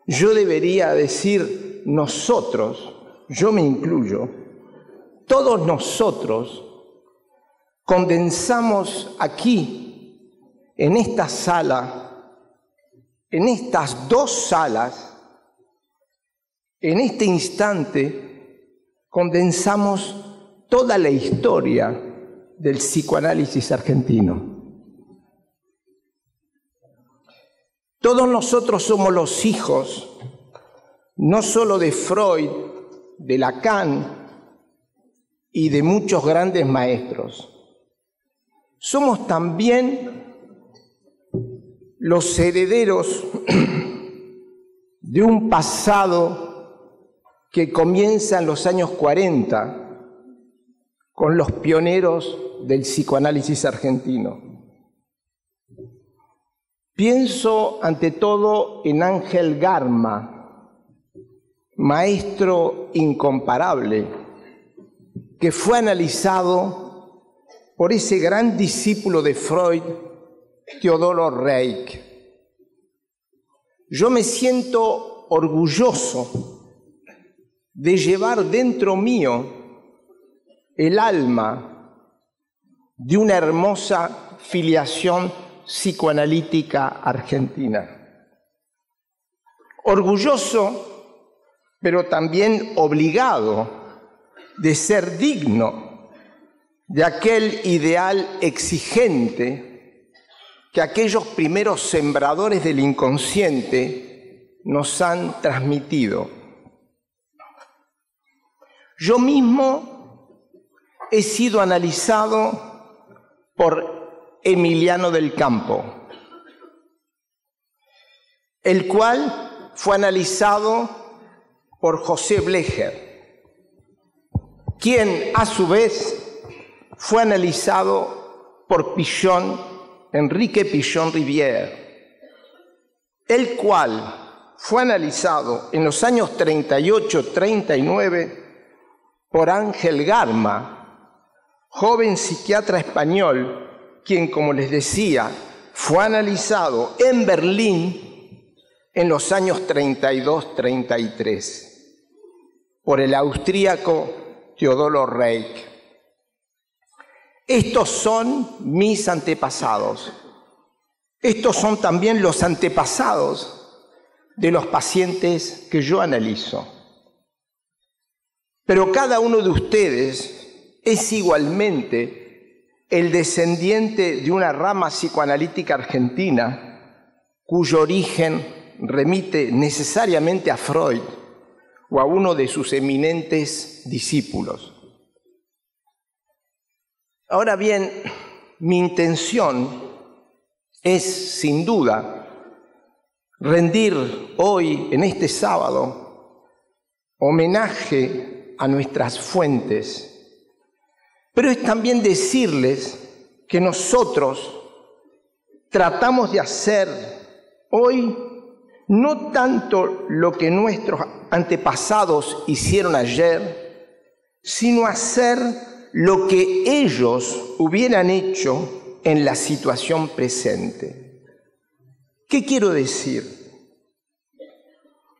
yo debería decir nosotros, yo me incluyo, todos nosotros condensamos aquí, en esta sala, en estas dos salas, en este instante, condensamos toda la historia del psicoanálisis argentino. Todos nosotros somos los hijos, no solo de Freud, de Lacan y de muchos grandes maestros. Somos también los herederos de un pasado que comienza en los años 40 con los pioneros del psicoanálisis argentino. Pienso ante todo en Ángel Garma, maestro incomparable, que fue analizado por ese gran discípulo de Freud, Teodoro Reik. Yo me siento orgulloso de llevar dentro mío el alma de una hermosa filiación psicoanalítica argentina. Orgulloso, pero también obligado de ser digno de aquel ideal exigente que aquellos primeros sembradores del inconsciente nos han transmitido. Yo mismo he sido analizado por Emiliano del Campo, el cual fue analizado por José Blecher, quien a su vez fue analizado por Enrique Pichon-Rivière, el cual fue analizado en los años 38-39 por Ángel Garma, joven psiquiatra español, quien, como les decía, fue analizado en Berlín en los años 32-33 por el austríaco Teodoro Reik. Estos son mis antepasados. Estos son también los antepasados de los pacientes que yo analizo. Pero cada uno de ustedes es igualmente el descendiente de una rama psicoanalítica argentina cuyo origen remite necesariamente a Freud o a uno de sus eminentes discípulos. Ahora bien, mi intención es, sin duda, rendir hoy, en este sábado, homenaje a nuestras fuentes, pero es también decirles que nosotros tratamos de hacer hoy no tanto lo que nuestros antepasados hicieron ayer, sino hacer lo que ellos hubieran hecho en la situación presente. ¿Qué quiero decir?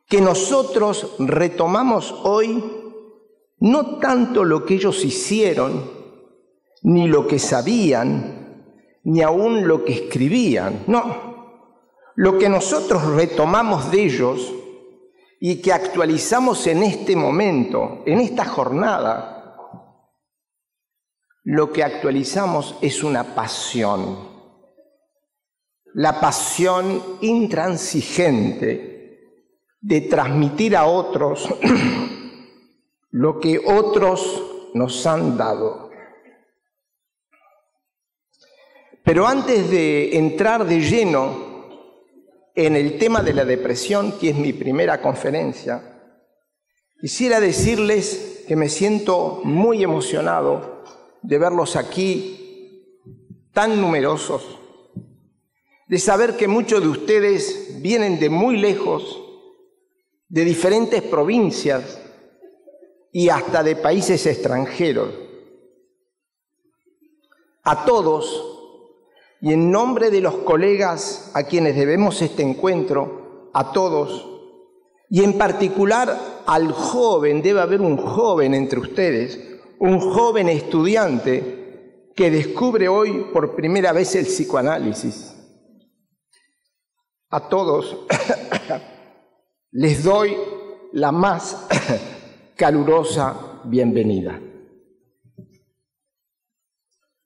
Que nosotros retomamos hoy no tanto lo que ellos hicieron, ni lo que sabían, ni aún lo que escribían. No, lo que nosotros retomamos de ellos y que actualizamos en este momento, en esta jornada, lo que actualizamos es una pasión. La pasión intransigente de transmitir a otros lo que otros nos han dado. Pero antes de entrar de lleno en el tema de la depresión, que es mi primera conferencia, quisiera decirles que me siento muy emocionado de verlos aquí tan numerosos, de saber que muchos de ustedes vienen de muy lejos, de diferentes provincias y hasta de países extranjeros. A todos, y en nombre de los colegas a quienes debemos este encuentro, a todos, y en particular al joven, debe haber un joven entre ustedes, un joven estudiante que descubre hoy por primera vez el psicoanálisis. A todos les doy la más calurosa bienvenida.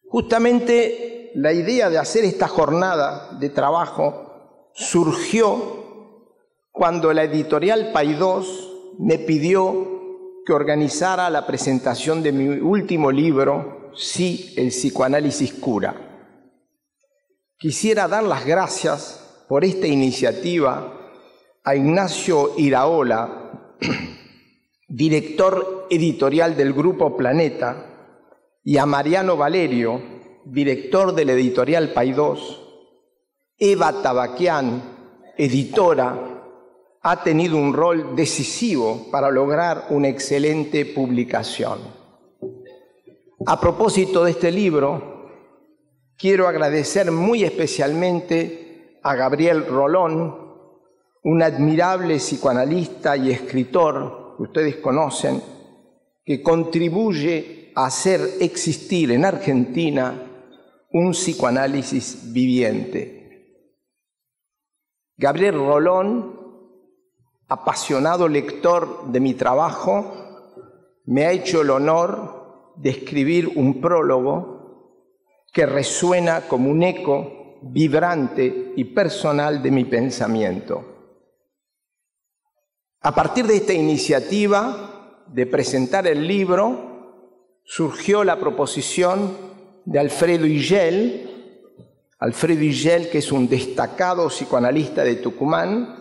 Justamente la idea de hacer esta jornada de trabajo surgió cuando la editorial Paidós me pidió que organizara la presentación de mi último libro, Sí, el psicoanálisis cura. Quisiera dar las gracias por esta iniciativa a Ignacio Iraola, director editorial del Grupo Planeta, y a Mariano Valerio, director de la editorial Paidós. Eva Tabaquián, editora, ha tenido un rol decisivo para lograr una excelente publicación. A propósito de este libro, quiero agradecer muy especialmente a Gabriel Rolón, un admirable psicoanalista y escritor que ustedes conocen, que contribuye a hacer existir en Argentina un psicoanálisis viviente. Gabriel Rolón, apasionado lector de mi trabajo, me ha hecho el honor de escribir un prólogo que resuena como un eco vibrante y personal de mi pensamiento. A partir de esta iniciativa de presentar el libro, surgió la proposición de Alfredo Igel, que es un destacado psicoanalista de Tucumán.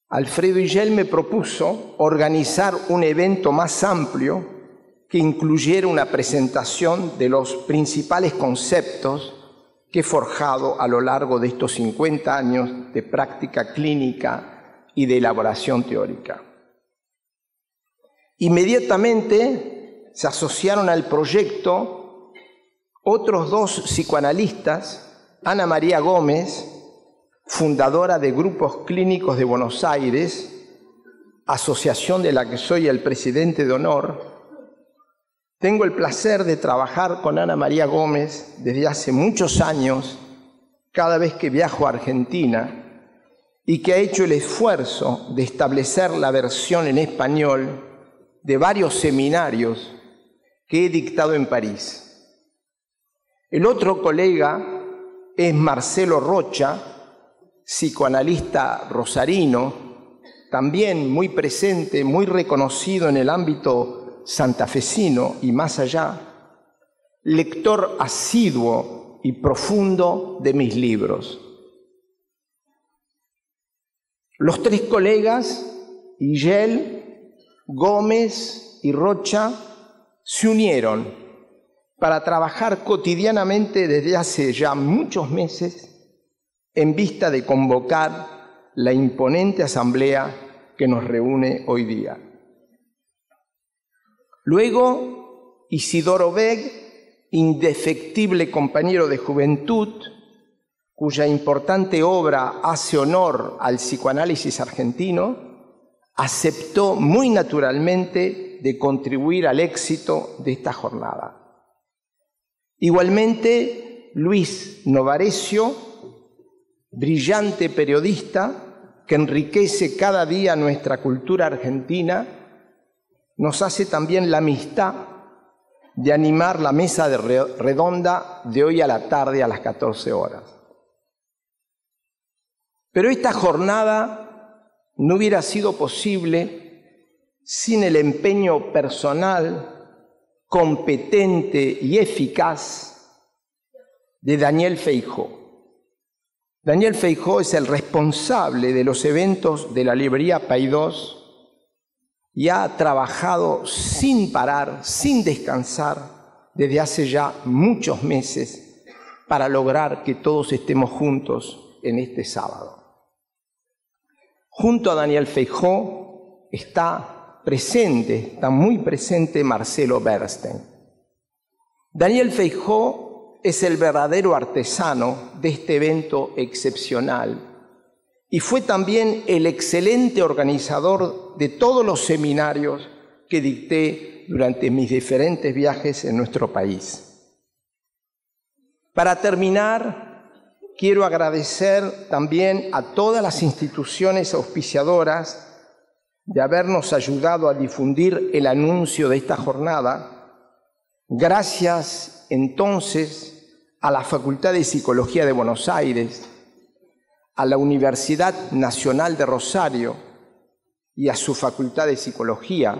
Alfredo Igel me propuso organizar un evento más amplio que incluyera una presentación de los principales conceptos que he forjado a lo largo de estos 50 años de práctica clínica y de elaboración teórica. Inmediatamente se asociaron al proyecto otros dos psicoanalistas, Ana María Gómez, fundadora de Grupos Clínicos de Buenos Aires, asociación de la que soy el presidente de honor. Tengo el placer de trabajar con Ana María Gómez desde hace muchos años, cada vez que viajo a Argentina, y que ha hecho el esfuerzo de establecer la versión en español de varios seminarios que he dictado en París. El otro colega es Marcelo Rocha, psicoanalista rosarino, también muy presente, muy reconocido en el ámbito santafesino y más allá, lector asiduo y profundo de mis libros. Los tres colegas, Igel, Gómez y Rocha, se unieron para trabajar cotidianamente desde hace ya muchos meses en vista de convocar la imponente asamblea que nos reúne hoy día. Luego, Isidoro Beg, indefectible compañero de juventud, cuya importante obra hace honor al psicoanálisis argentino, aceptó muy naturalmente de contribuir al éxito de esta jornada. Igualmente, Luis Novarecio, brillante periodista que enriquece cada día nuestra cultura argentina, nos hace también la amistad de animar la mesa redonda de hoy a la tarde a las 14 horas. Pero esta jornada no hubiera sido posible sin el empeño personal, competente y eficaz de Daniel Feijó. Daniel Feijó es el responsable de los eventos de la librería Paidós y ha trabajado sin parar, sin descansar, desde hace ya muchos meses para lograr que todos estemos juntos en este sábado. Junto a Daniel Feijó está muy presente Marcelo Bernstein. Daniel Feijó es el verdadero artesano de este evento excepcional y fue también el excelente organizador de todos los seminarios que dicté durante mis diferentes viajes en nuestro país. Para terminar, quiero agradecer también a todas las instituciones auspiciadoras de habernos ayudado a difundir el anuncio de esta jornada. Gracias entonces a la Facultad de Psicología de Buenos Aires, a la Universidad Nacional de Rosario y a su Facultad de Psicología,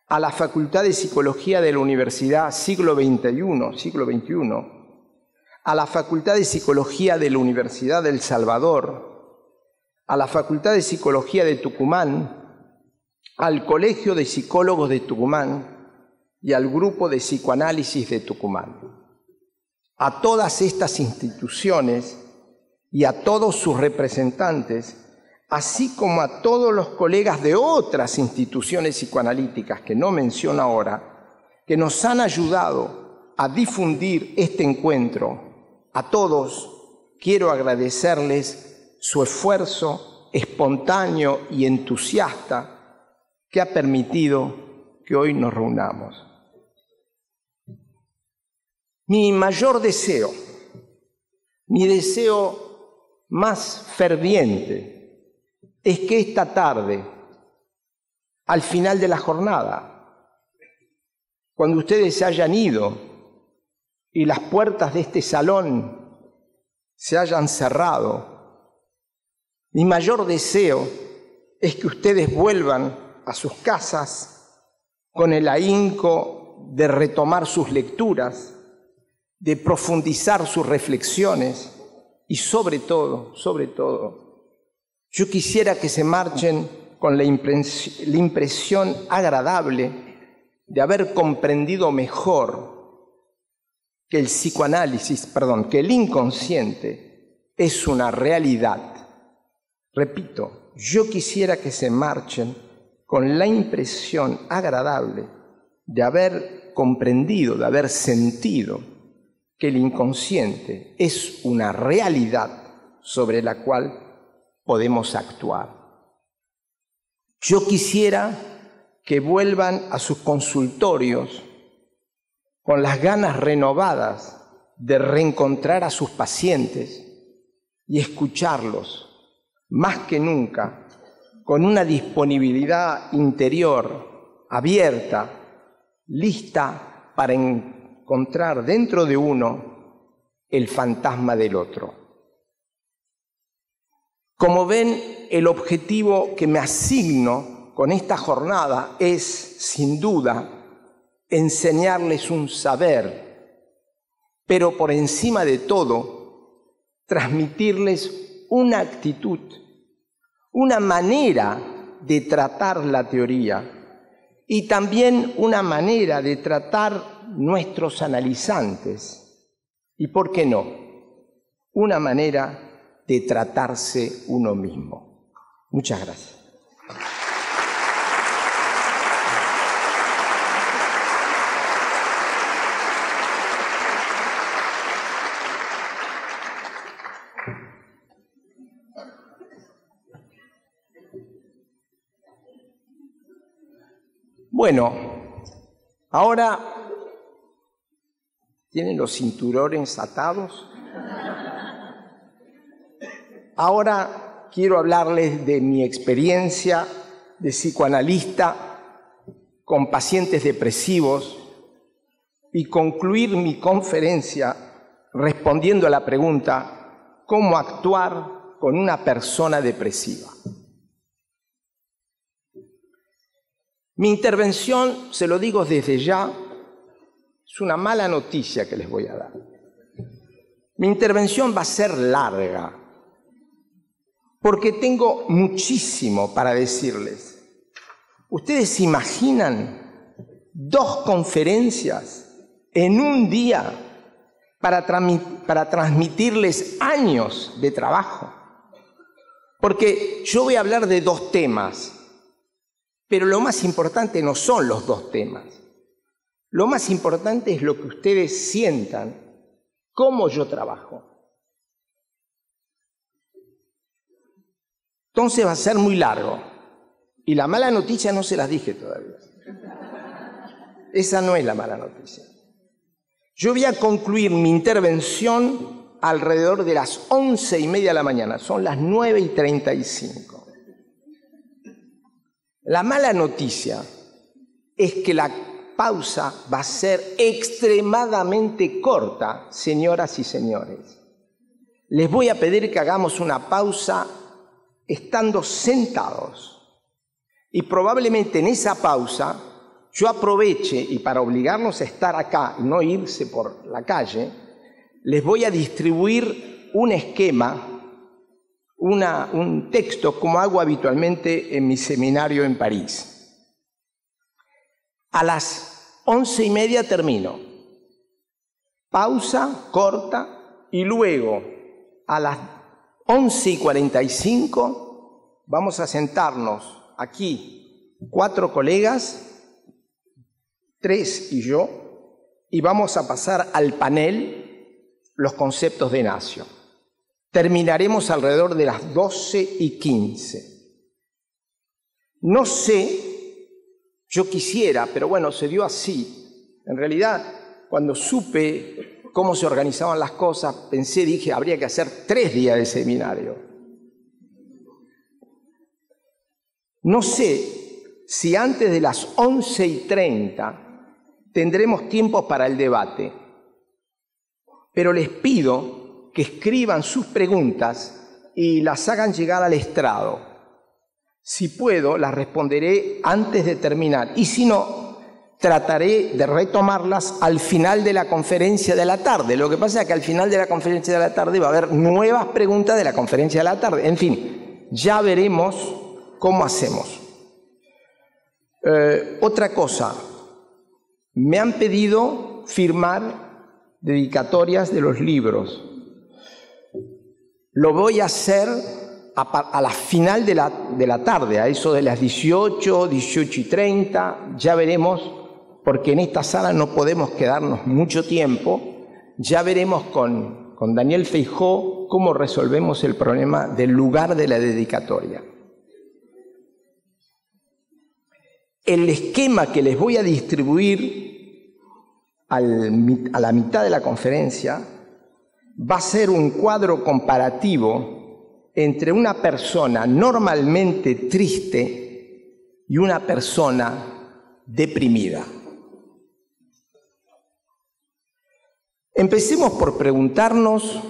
a la Facultad de Psicología de la Universidad siglo XXI, a la Facultad de Psicología de la Universidad del Salvador, a la Facultad de Psicología de Tucumán, al Colegio de Psicólogos de Tucumán y al Grupo de Psicoanálisis de Tucumán. A todas estas instituciones y a todos sus representantes, así como a todos los colegas de otras instituciones psicoanalíticas que no menciono ahora, que nos han ayudado a difundir este encuentro, a todos quiero agradecerles su esfuerzo espontáneo y entusiasta que ha permitido que hoy nos reunamos. Mi mayor deseo, mi deseo más ferviente, es que esta tarde, al final de la jornada, cuando ustedes se hayan ido y las puertas de este salón se hayan cerrado, mi mayor deseo es que ustedes vuelvan a sus casas con el ahínco de retomar sus lecturas, de profundizar sus reflexiones y sobre todo, yo quisiera que se marchen con la impresión agradable de haber comprendido mejor que que el inconsciente es una realidad. Repito, yo quisiera que se marchen con la impresión agradable de haber comprendido, de haber sentido que el inconsciente es una realidad sobre la cual podemos actuar. Yo quisiera que vuelvan a sus consultorios con las ganas renovadas de reencontrar a sus pacientes y escucharlos, más que nunca, con una disponibilidad interior abierta, lista para encontrar dentro de uno el fantasma del otro. Como ven, el objetivo que me asigno con esta jornada es, sin duda, enseñarles un saber, pero por encima de todo, transmitirles una actitud, una manera de tratar la teoría y también una manera de tratar nuestros analizantes y, ¿por qué no?, una manera de tratarse uno mismo. Muchas gracias. Bueno, ahora ¿tienen los cinturones atados? Ahora quiero hablarles de mi experiencia de psicoanalista con pacientes depresivos y concluir mi conferencia respondiendo a la pregunta: ¿cómo actuar con una persona depresiva? Mi intervención, se lo digo desde ya, es una mala noticia que les voy a dar. Mi intervención va a ser larga, porque tengo muchísimo para decirles. ¿Ustedes se imaginan 2 conferencias en un día para transmitirles años de trabajo? Porque yo voy a hablar de 2 temas, pero lo más importante no son los 2 temas. Lo más importante es lo que ustedes sientan, cómo yo trabajo. Entonces va a ser muy largo. Y la mala noticia no se las dije todavía. Esa no es la mala noticia. Yo voy a concluir mi intervención alrededor de las 11:30 de la mañana. Son las 9:35. La mala noticia es que la pausa va a ser extremadamente corta, señoras y señores. Les voy a pedir que hagamos una pausa estando sentados. Y probablemente en esa pausa yo aproveche, y para obligarnos a estar acá y no irse por la calle, les voy a distribuir un esquema, un texto, como hago habitualmente en mi seminario en París. A las 11:30 termino. Pausa corta y luego a las 11:45 vamos a sentarnos aquí 4 colegas, 3 y yo, y vamos a pasar al panel los conceptos de Ignacio. Terminaremos alrededor de las 12:15. No sé, yo quisiera, pero bueno, se dio así. En realidad, cuando supe cómo se organizaban las cosas, dije, habría que hacer 3 días de seminario. No sé si antes de las 11:30 tendremos tiempo para el debate, pero les pido que escriban sus preguntas y las hagan llegar al estrado. Si puedo, las responderé antes de terminar, y si no, trataré de retomarlas al final de la conferencia de la tarde. Lo que pasa es que al final de la conferencia de la tarde va a haber nuevas preguntas de la conferencia de la tarde. En fin, ya veremos cómo hacemos. Otra cosa, me han pedido firmar dedicatorias de los libros. Lo voy a hacer a la final de la tarde, a eso de las 18:30, ya veremos, porque en esta sala no podemos quedarnos mucho tiempo, ya veremos con Daniel Feijó cómo resolvemos el problema del lugar de la dedicatoria. El esquema que les voy a distribuir a la mitad de la conferencia va a ser un cuadro comparativo entre una persona normalmente triste y una persona deprimida. Empecemos por preguntarnos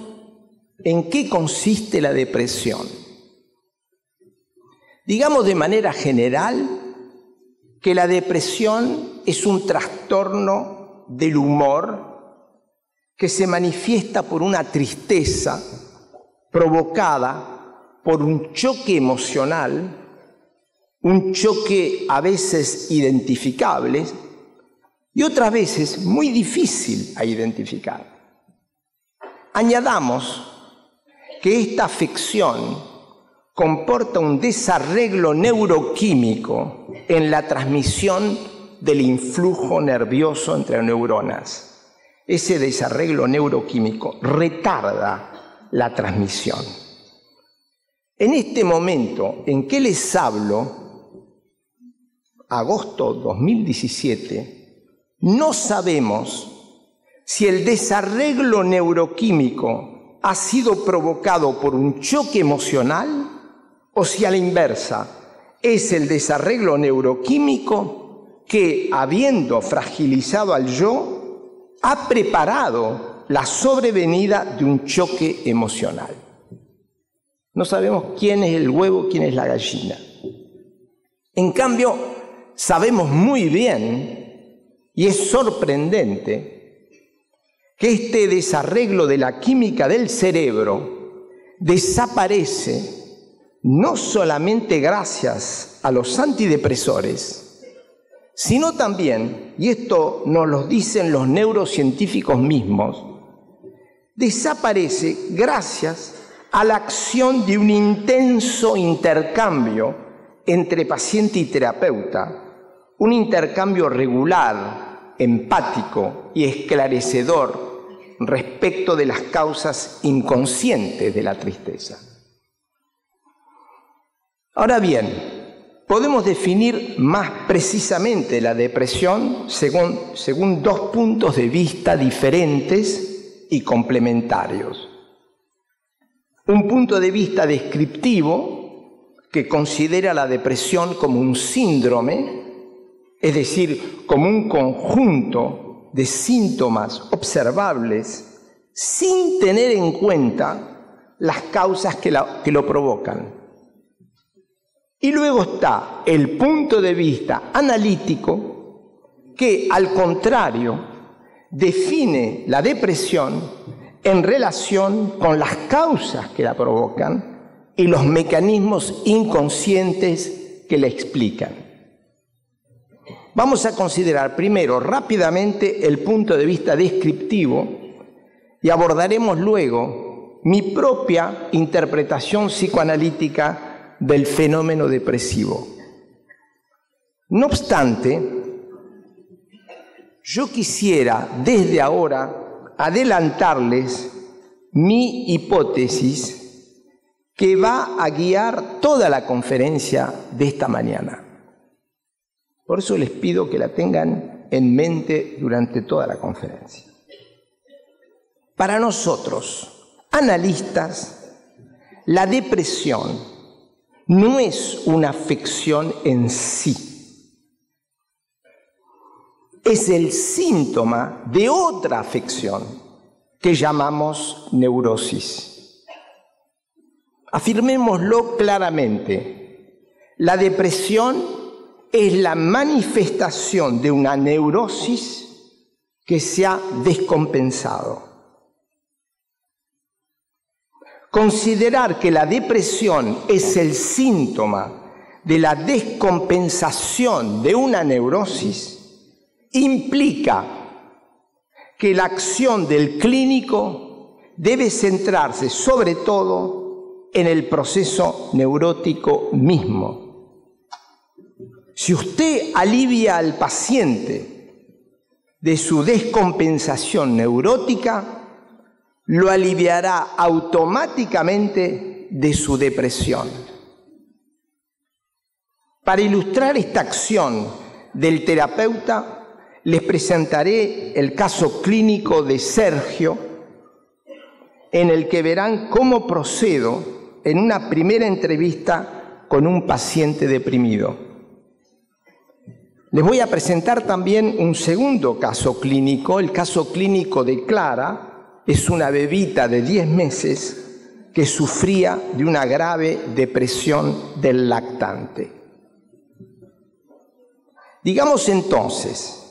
en qué consiste la depresión. Digamos de manera general que la depresión es un trastorno del humor que se manifiesta por una tristeza provocada por un choque emocional, un choque a veces identificable y otras veces muy difícil a identificar. Añadamos que esta afección comporta un desarreglo neuroquímico en la transmisión del influjo nervioso entre neuronas. Ese desarreglo neuroquímico retarda la transmisión. En este momento en que les hablo, agosto 2017, no sabemos si el desarreglo neuroquímico ha sido provocado por un choque emocional o si a la inversa es el desarreglo neuroquímico que, habiendo fragilizado al yo, ha preparado la sobrevenida de un choque emocional. No sabemos quién es el huevo, quién es la gallina. En cambio, sabemos muy bien, y es sorprendente, que este desarreglo de la química del cerebro desaparece no solamente gracias a los antidepresores, sino también, y esto nos lo dicen los neurocientíficos mismos, desaparece gracias a la acción de un intenso intercambio entre paciente y terapeuta, un intercambio regular, empático y esclarecedor respecto de las causas inconscientes de la tristeza. Ahora bien, podemos definir más precisamente la depresión según dos puntos de vista diferentes y complementarios. Un punto de vista descriptivo que considera la depresión como un síndrome, es decir, como un conjunto de síntomas observables sin tener en cuenta las causas que lo provocan. Y luego está el punto de vista analítico que, al contrario, define la depresión en relación con las causas que la provocan y los mecanismos inconscientes que la explican. Vamos a considerar primero rápidamente el punto de vista descriptivo y abordaremos luego mi propia interpretación psicoanalítica del fenómeno depresivo. No obstante, yo quisiera desde ahora adelantarles mi hipótesis que va a guiar toda la conferencia de esta mañana. Por eso les pido que la tengan en mente durante toda la conferencia. Para nosotros, analistas, la depresión no es una afección en sí. Es el síntoma de otra afección que llamamos neurosis. Afirmémoslo claramente. La depresión es la manifestación de una neurosis que se ha descompensado. Considerar que la depresión es el síntoma de la descompensación de una neurosis implica que la acción del clínico debe centrarse sobre todo en el proceso neurótico mismo. Si usted alivia al paciente de su descompensación neurótica, lo aliviará automáticamente de su depresión. Para ilustrar esta acción del terapeuta, les presentaré el caso clínico de Sergio, en el que verán cómo procedo en una primera entrevista con un paciente deprimido. Les voy a presentar también un segundo caso clínico, el caso clínico de Clara. Es una bebita de 10 meses que sufría de una grave depresión del lactante. Digamos entonces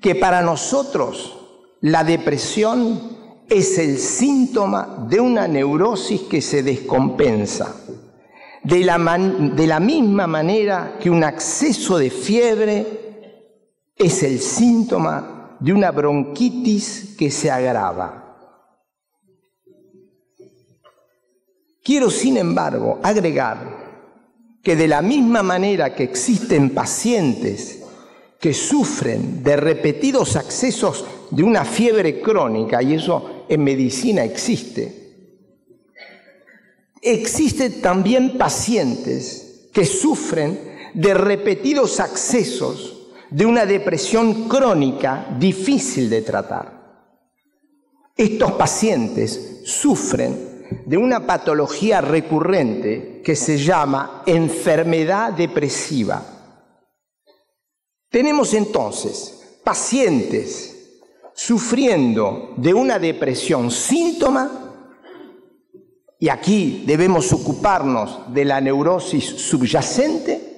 que para nosotros la depresión es el síntoma de una neurosis que se descompensa, de la misma manera que un acceso de fiebre es el síntoma de una bronquitis que se agrava. Quiero, sin embargo, agregar que de la misma manera que existen pacientes que sufren de repetidos accesos de una fiebre crónica, y eso en medicina existe, existen también pacientes que sufren de repetidos accesos de una depresión crónica difícil de tratar. Estos pacientes sufren de una patología recurrente que se llama enfermedad depresiva. Tenemos entonces pacientes sufriendo de una depresión síntoma, y aquí debemos ocuparnos de la neurosis subyacente,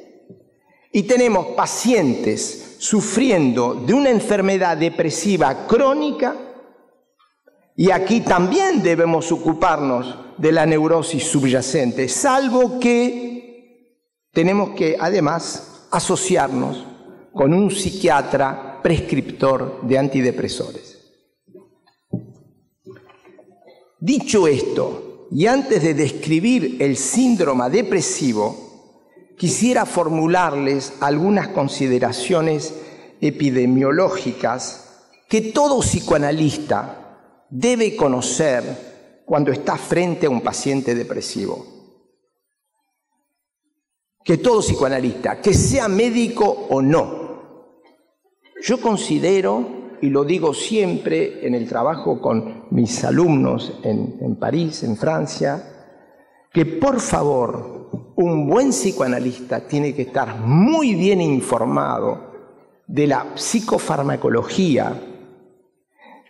y tenemos pacientes sufriendo de una enfermedad depresiva crónica, y aquí también debemos ocuparnos de la neurosis subyacente, salvo que tenemos que además asociarnos con un psiquiatra prescriptor de antidepresores. Dicho esto, y antes de describir el síndrome depresivo, quisiera formularles algunas consideraciones epidemiológicas que todo psicoanalista debe conocer cuando está frente a un paciente depresivo. que todo psicoanalista, que sea médico o no. Yo considero, y lo digo siempre en el trabajo con mis alumnos en París, en Francia, que por favor, un buen psicoanalista tiene que estar muy bien informado de la psicofarmacología,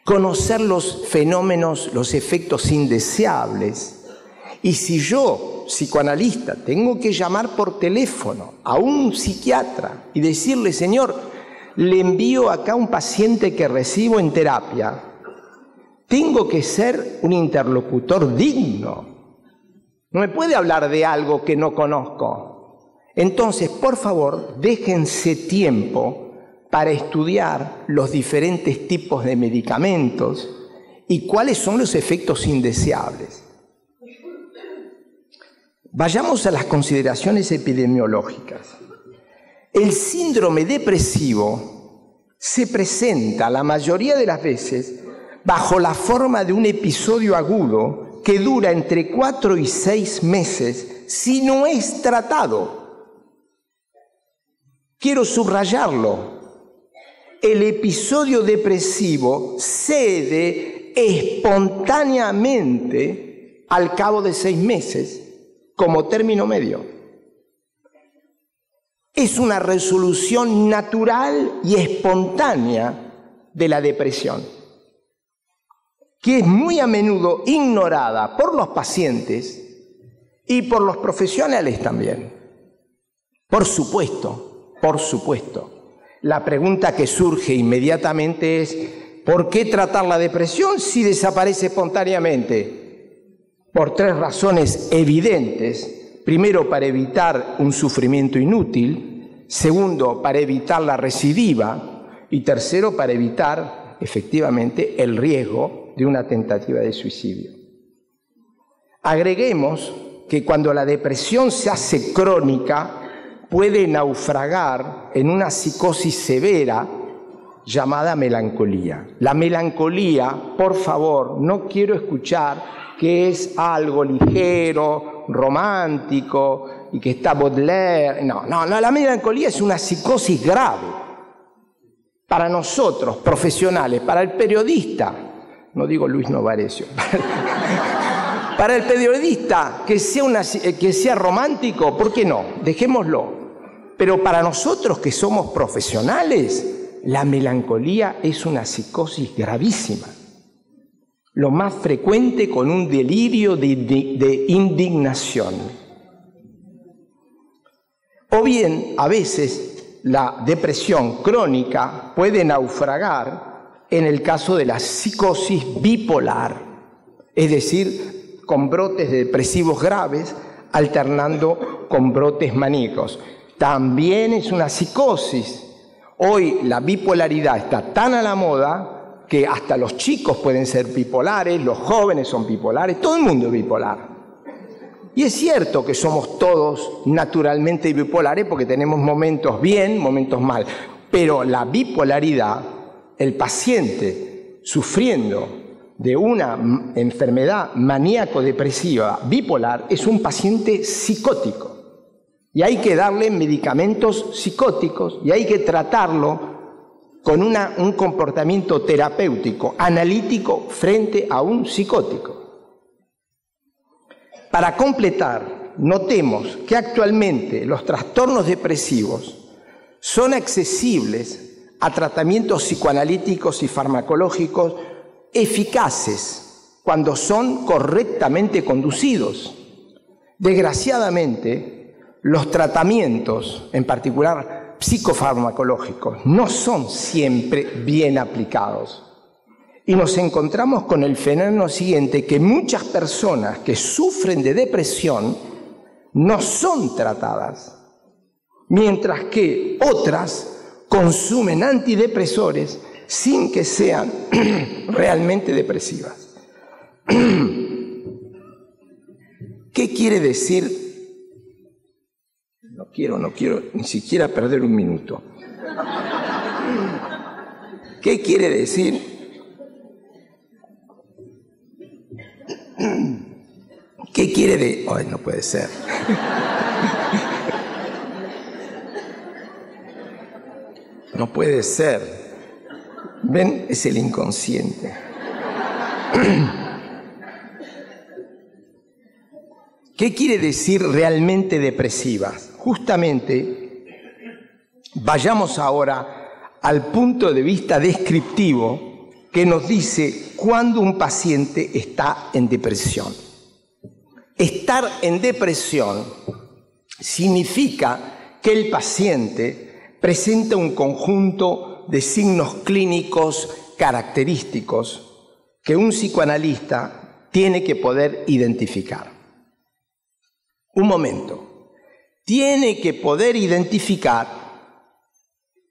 conocer los fenómenos, los efectos indeseables. Y si yo, psicoanalista, tengo que llamar por teléfono a un psiquiatra y decirle, señor, le envío acá un paciente que recibo en terapia, tengo que ser un interlocutor digno. No me puede hablar de algo que no conozco. Entonces, por favor, déjense tiempo para estudiar los diferentes tipos de medicamentos y cuáles son los efectos indeseables. Vayamos a las consideraciones epidemiológicas. El síndrome depresivo se presenta la mayoría de las veces bajo la forma de un episodio agudo que dura entre 4 y 6 meses si no es tratado. Quiero subrayarlo. El episodio depresivo cede espontáneamente al cabo de 6 meses como término medio. Es una resolución natural y espontánea de la depresión, que es muy a menudo ignorada por los pacientes y por los profesionales también. Por supuesto, la pregunta que surge inmediatamente es, ¿por qué tratar la depresión si desaparece espontáneamente? Por 3 razones evidentes. Primero, para evitar un sufrimiento inútil. Segundo, para evitar la recidiva. Y tercero, para evitar, efectivamente, el riesgo de una tentativa de suicidio. Agreguemos que cuando la depresión se hace crónica, puede naufragar en una psicosis severa llamada melancolía. La melancolía, por favor, no quiero escuchar que es algo ligero, romántico y que está Baudelaire. No, la melancolía es una psicosis grave. Para nosotros, profesionales, para el periodista, no digo Luis Novarecio, para el periodista que sea romántico, ¿por qué no? Dejémoslo. Pero para nosotros que somos profesionales, la melancolía es una psicosis gravísima. Lo más frecuente con un delirio de indignación. O bien, a veces, la depresión crónica puede naufragar en el caso de la psicosis bipolar, es decir, con brotes depresivos graves alternando con brotes maníacos. También es una psicosis. Hoy la bipolaridad está tan a la moda que hasta los chicos pueden ser bipolares, los jóvenes son bipolares, todo el mundo es bipolar. Y es cierto que somos todos naturalmente bipolares porque tenemos momentos bien, momentos mal, pero la bipolaridad, el paciente sufriendo de una enfermedad maníaco-depresiva bipolar es un paciente psicótico. Y hay que darle medicamentos psicóticos y hay que tratarlo con un comportamiento terapéutico, analítico, frente a un psicótico. Para completar, notemos que actualmente los trastornos depresivos son accesibles a tratamientos psicoanalíticos y farmacológicos eficaces cuando son correctamente conducidos. Desgraciadamente, los tratamientos, en particular psicofarmacológicos, no son siempre bien aplicados. Y nos encontramos con el fenómeno siguiente, que muchas personas que sufren de depresión no son tratadas, mientras que otras consumen antidepresores sin que sean realmente depresivas. ¿Qué quiere decir? No quiero ni siquiera perder un minuto. ¿Qué quiere decir? ¿Qué quiere decir? Ay, no puede ser. No puede ser. ¿Ven? Es el inconsciente. ¿Qué quiere decir realmente depresivas? Justamente, vayamos ahora al punto de vista descriptivo que nos dice cuándo un paciente está en depresión. Estar en depresión significa que el paciente presenta un conjunto de signos clínicos característicos que un psicoanalista tiene que poder identificar. Un momento, tiene que poder identificar,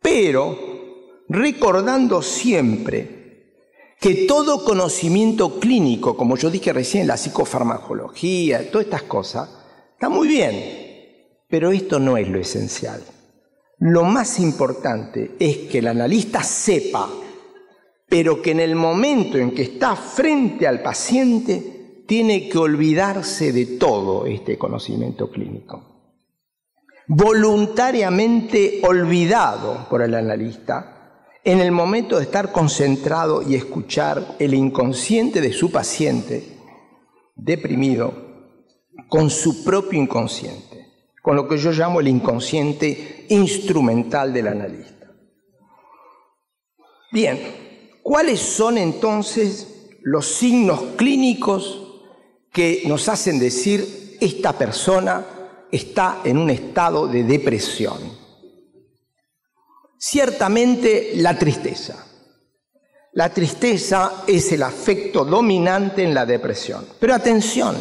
pero recordando siempre que todo conocimiento clínico, como yo dije recién, la psicofarmacología, todas estas cosas, está muy bien, pero esto no es lo esencial. Lo más importante es que el analista sepa, pero que en el momento en que está frente al paciente, tiene que olvidarse de todo este conocimiento clínico. Voluntariamente olvidado por el analista en el momento de estar concentrado y escuchar el inconsciente de su paciente deprimido con su propio inconsciente, con lo que yo llamo el inconsciente instrumental del analista. Bien, ¿cuáles son entonces los signos clínicos que nos hacen decir esta persona está en un estado de depresión? Ciertamente la tristeza. La tristeza es el afecto dominante en la depresión. Pero atención,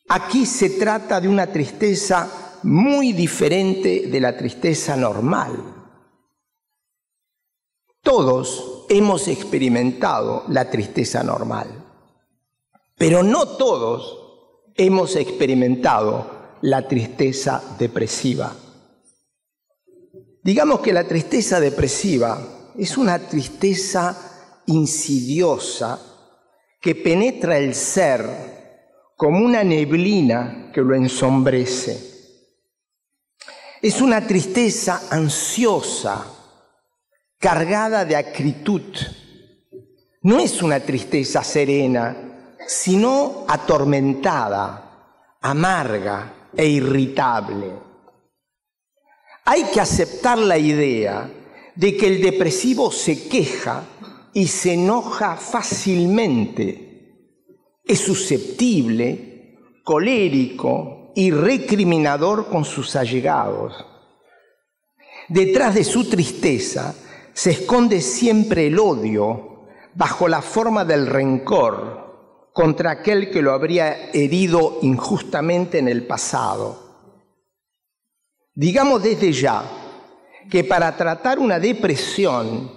aquí se trata de una tristeza muy diferente de la tristeza normal. Todos hemos experimentado la tristeza normal. Pero no todos hemos experimentado la tristeza depresiva. Digamos que la tristeza depresiva es una tristeza insidiosa que penetra el ser como una neblina que lo ensombrece. Es una tristeza ansiosa, cargada de acritud. No es una tristeza serena, sino atormentada, amarga e irritable. Hay que aceptar la idea de que el depresivo se queja y se enoja fácilmente. Es susceptible, colérico y recriminador con sus allegados. Detrás de su tristeza se esconde siempre el odio bajo la forma del rencor contra aquel que lo habría herido injustamente en el pasado. Digamos desde ya que para tratar una depresión,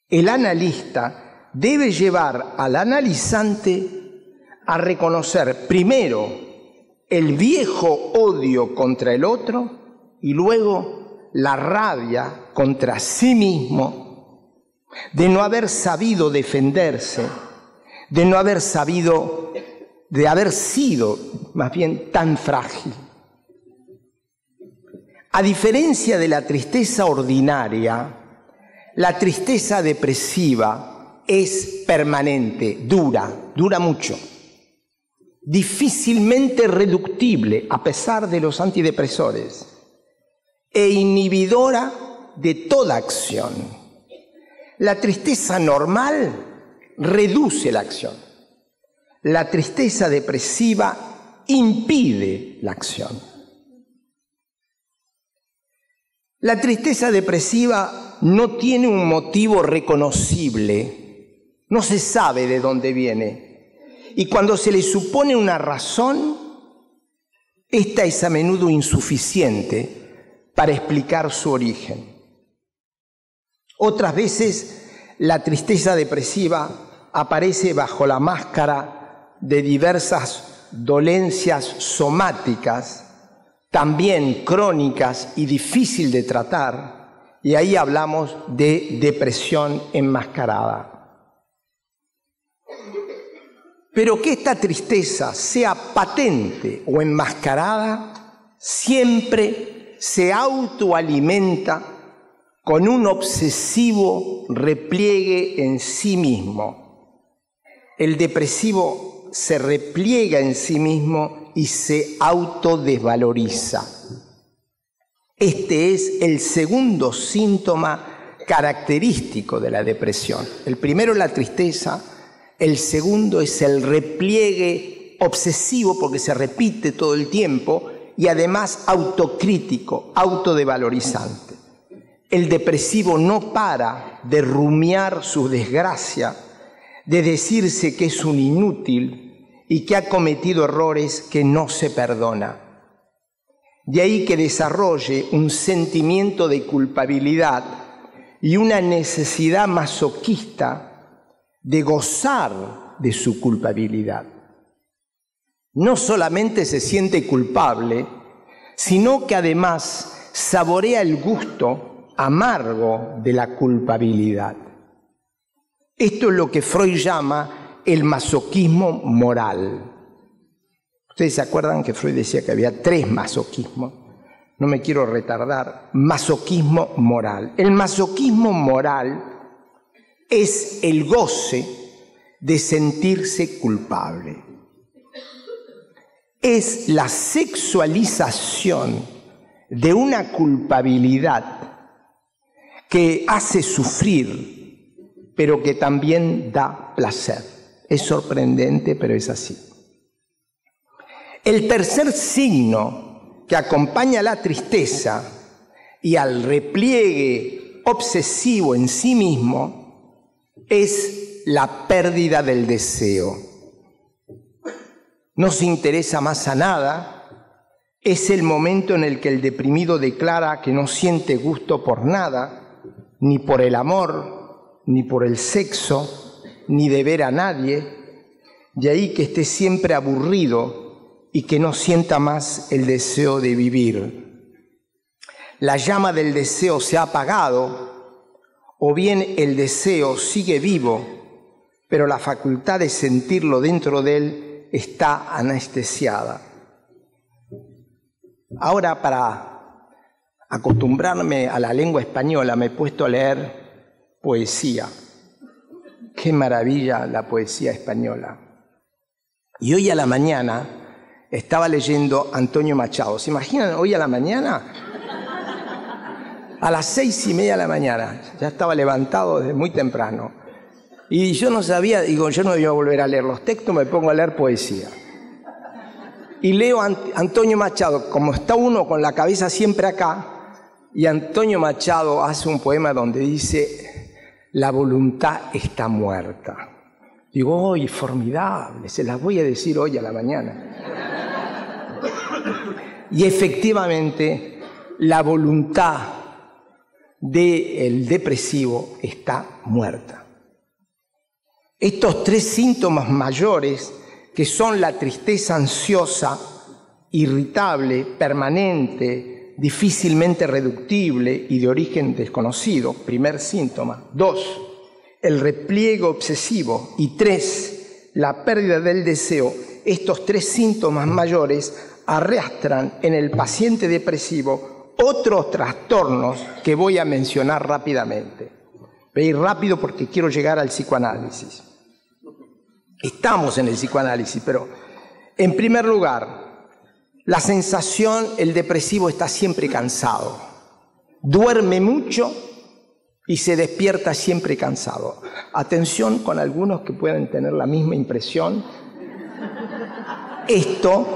el analista debe llevar al analizante a reconocer primero el viejo odio contra el otro y luego la rabia contra sí mismo de no haber sabido defenderse, de no haber sabido, de haber sido más bien tan frágil. A diferencia de la tristeza ordinaria, la tristeza depresiva es permanente, dura mucho, difícilmente reductible a pesar de los antidepresores e inhibidora de toda acción. La tristeza normal reduce la acción. La tristeza depresiva impide la acción. La tristeza depresiva no tiene un motivo reconocible, no se sabe de dónde viene. Y cuando se le supone una razón, esta es a menudo insuficiente para explicar su origen. Otras veces, la tristeza depresiva aparece bajo la máscara de diversas dolencias somáticas, también crónicas y difícil de tratar, y ahí hablamos de depresión enmascarada. Pero que esta tristeza sea patente o enmascarada, siempre se autoalimenta con un obsesivo repliegue en sí mismo. El depresivo se repliega en sí mismo y se autodesvaloriza. Este es el segundo síntoma característico de la depresión. El primero es la tristeza, el segundo es el repliegue obsesivo porque se repite todo el tiempo y además autocrítico, autodevalorizante. El depresivo no para de rumiar su desgracia, de decirse que es un inútil y que ha cometido errores que no se perdona. De ahí que desarrolle un sentimiento de culpabilidad y una necesidad masoquista de gozar de su culpabilidad. No solamente se siente culpable, sino que además saborea el gusto amargo de la culpabilidad. Esto es lo que Freud llama el masoquismo moral. Ustedes se acuerdan que Freud decía que había 3 masoquismos. No me quiero retardar. Masoquismo moral. El masoquismo moral es el goce de sentirse culpable. Es la sexualización de una culpabilidad que hace sufrir, pero que también da placer. Es sorprendente, pero es así. El tercer signo que acompaña a la tristeza y al repliegue obsesivo en sí mismo es la pérdida del deseo. No se interesa más a nada, es el momento en el que el deprimido declara que no siente gusto por nada, ni por el amor, ni por el sexo, ni de ver a nadie, de ahí que esté siempre aburrido y que no sienta más el deseo de vivir. La llama del deseo se ha apagado, o bien el deseo sigue vivo, pero la facultad de sentirlo dentro de él está anestesiada. Ahora, para acostumbrarme a la lengua española, me he puesto a leer poesía. ¡Qué maravilla la poesía española! Y hoy a la mañana estaba leyendo Antonio Machado. ¿Se imaginan hoy a la mañana? A las 6:30 de la mañana. Ya estaba levantado desde muy temprano. Y yo no sabía, digo, yo no iba a volver a leer los textos, me pongo a leer poesía. Y leo Antonio Machado, como está uno con la cabeza siempre acá, y Antonio Machado hace un poema donde dice, la voluntad está muerta. Digo, ¡ay, formidable! Se las voy a decir hoy a la mañana. Y efectivamente, la voluntad del depresivo está muerta. Estos 3 síntomas mayores, que son la tristeza ansiosa, irritable, permanente, difícilmente reductible y de origen desconocido, primer síntoma. 2, el repliegue obsesivo. Y 3, la pérdida del deseo. Estos 3 síntomas mayores arrastran en el paciente depresivo otros trastornos que voy a mencionar rápidamente. Voy a ir rápido porque quiero llegar al psicoanálisis. Estamos en el psicoanálisis, pero en primer lugar, la sensación, el depresivo está siempre cansado. Duerme mucho y se despierta siempre cansado. Atención con algunos que pueden tener la misma impresión. Esto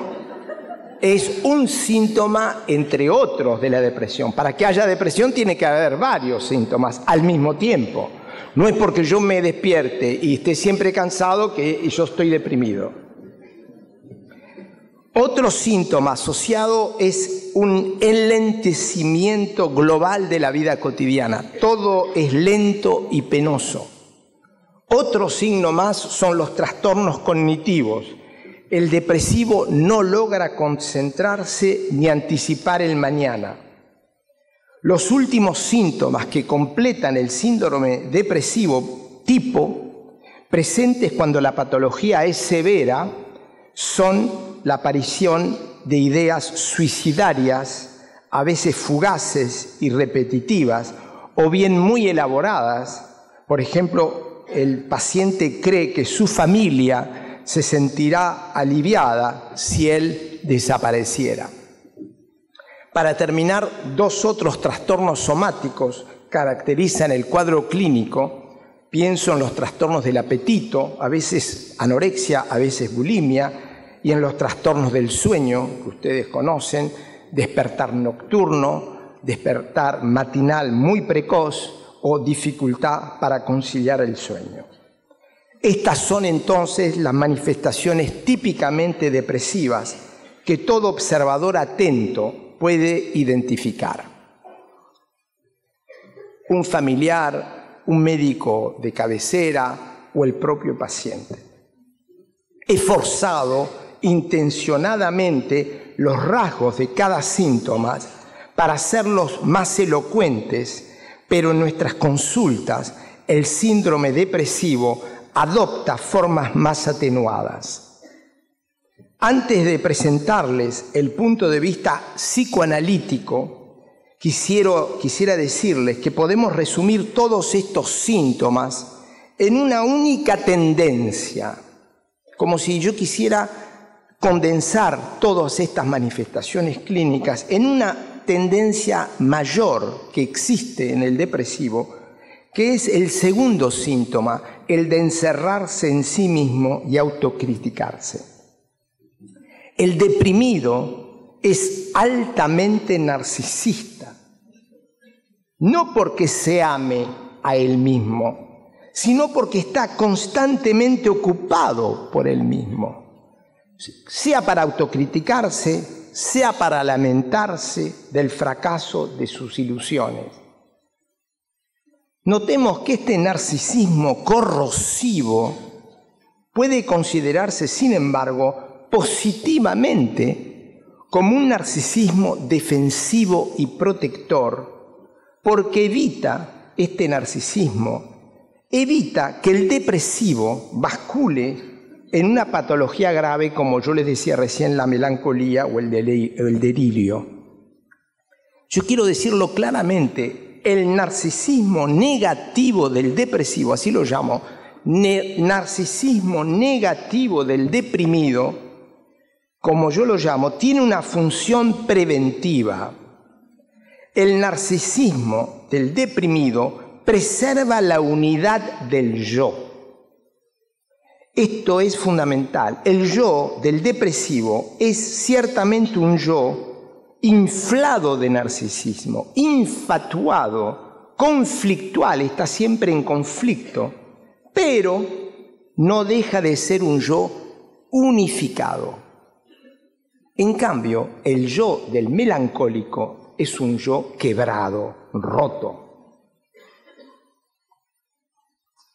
es un síntoma, entre otros, de la depresión. Para que haya depresión tiene que haber varios síntomas al mismo tiempo. No es porque yo me despierte y esté siempre cansado que yo estoy deprimido. Otro síntoma asociado es un enlentecimiento global de la vida cotidiana. Todo es lento y penoso. Otro signo más son los trastornos cognitivos. El depresivo no logra concentrarse ni anticipar el mañana. Los últimos síntomas que completan el síndrome depresivo tipo, presentes cuando la patología es severa, son la aparición de ideas suicidarias, a veces fugaces y repetitivas, o bien muy elaboradas. Por ejemplo, el paciente cree que su familia se sentirá aliviada si él desapareciera. Para terminar, dos otros trastornos somáticos caracterizan el cuadro clínico. Pienso en los trastornos del apetito, a veces anorexia, a veces bulimia, y en los trastornos del sueño, que ustedes conocen, despertar nocturno, despertar matinal muy precoz o dificultad para conciliar el sueño. Estas son entonces las manifestaciones típicamente depresivas que todo observador atento puede identificar. Un familiar, un médico de cabecera o el propio paciente. He forzado intencionadamente los rasgos de cada síntoma para hacerlos más elocuentes, pero en nuestras consultas el síndrome depresivo adopta formas más atenuadas. Antes de presentarles el punto de vista psicoanalítico, quisiera decirles que podemos resumir todos estos síntomas en una única tendencia, como si yo quisiera condensar todas estas manifestaciones clínicas en una tendencia mayor que existe en el depresivo, que es el segundo síntoma, el de encerrarse en sí mismo y autocriticarse. El deprimido es altamente narcisista, no porque se ame a él mismo, sino porque está constantemente ocupado por él mismo, sea para autocriticarse, sea para lamentarse del fracaso de sus ilusiones. Notemos que este narcisismo corrosivo puede considerarse, sin embargo, positivamente como un narcisismo defensivo y protector, porque este narcisismo evita que el depresivo bascule en una patología grave, como yo les decía recién, la melancolía o el delirio. Yo quiero decirlo claramente, el narcisismo negativo del depresivo, así lo llamo, narcisismo negativo del deprimido, como yo lo llamo, tiene una función preventiva. El narcisismo del deprimido preserva la unidad del yo. Esto es fundamental. El yo del depresivo es ciertamente un yo inflado de narcisismo, infatuado, conflictual, está siempre en conflicto, pero no deja de ser un yo unificado. En cambio, el yo del melancólico es un yo quebrado, roto.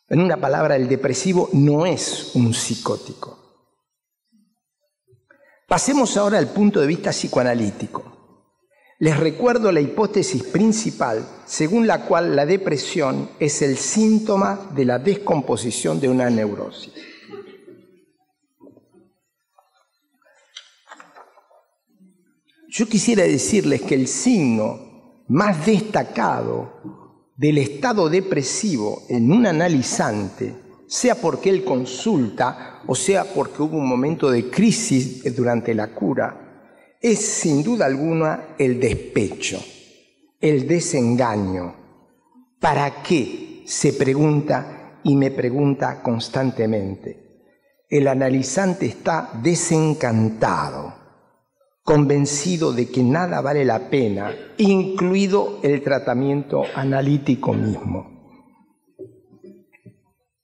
En una palabra, el depresivo no es un psicótico. Pasemos ahora al punto de vista psicoanalítico. Les recuerdo la hipótesis principal, según la cual la depresión es el síntoma de la descomposición de una neurosis. Yo quisiera decirles que el signo más destacado del estado depresivo en un analizante, sea porque él consulta o sea porque hubo un momento de crisis durante la cura, es sin duda alguna el despecho, el desengaño. ¿Para qué? Se pregunta y me pregunta constantemente. El analizante está desencantado, convencido de que nada vale la pena, incluido el tratamiento analítico mismo.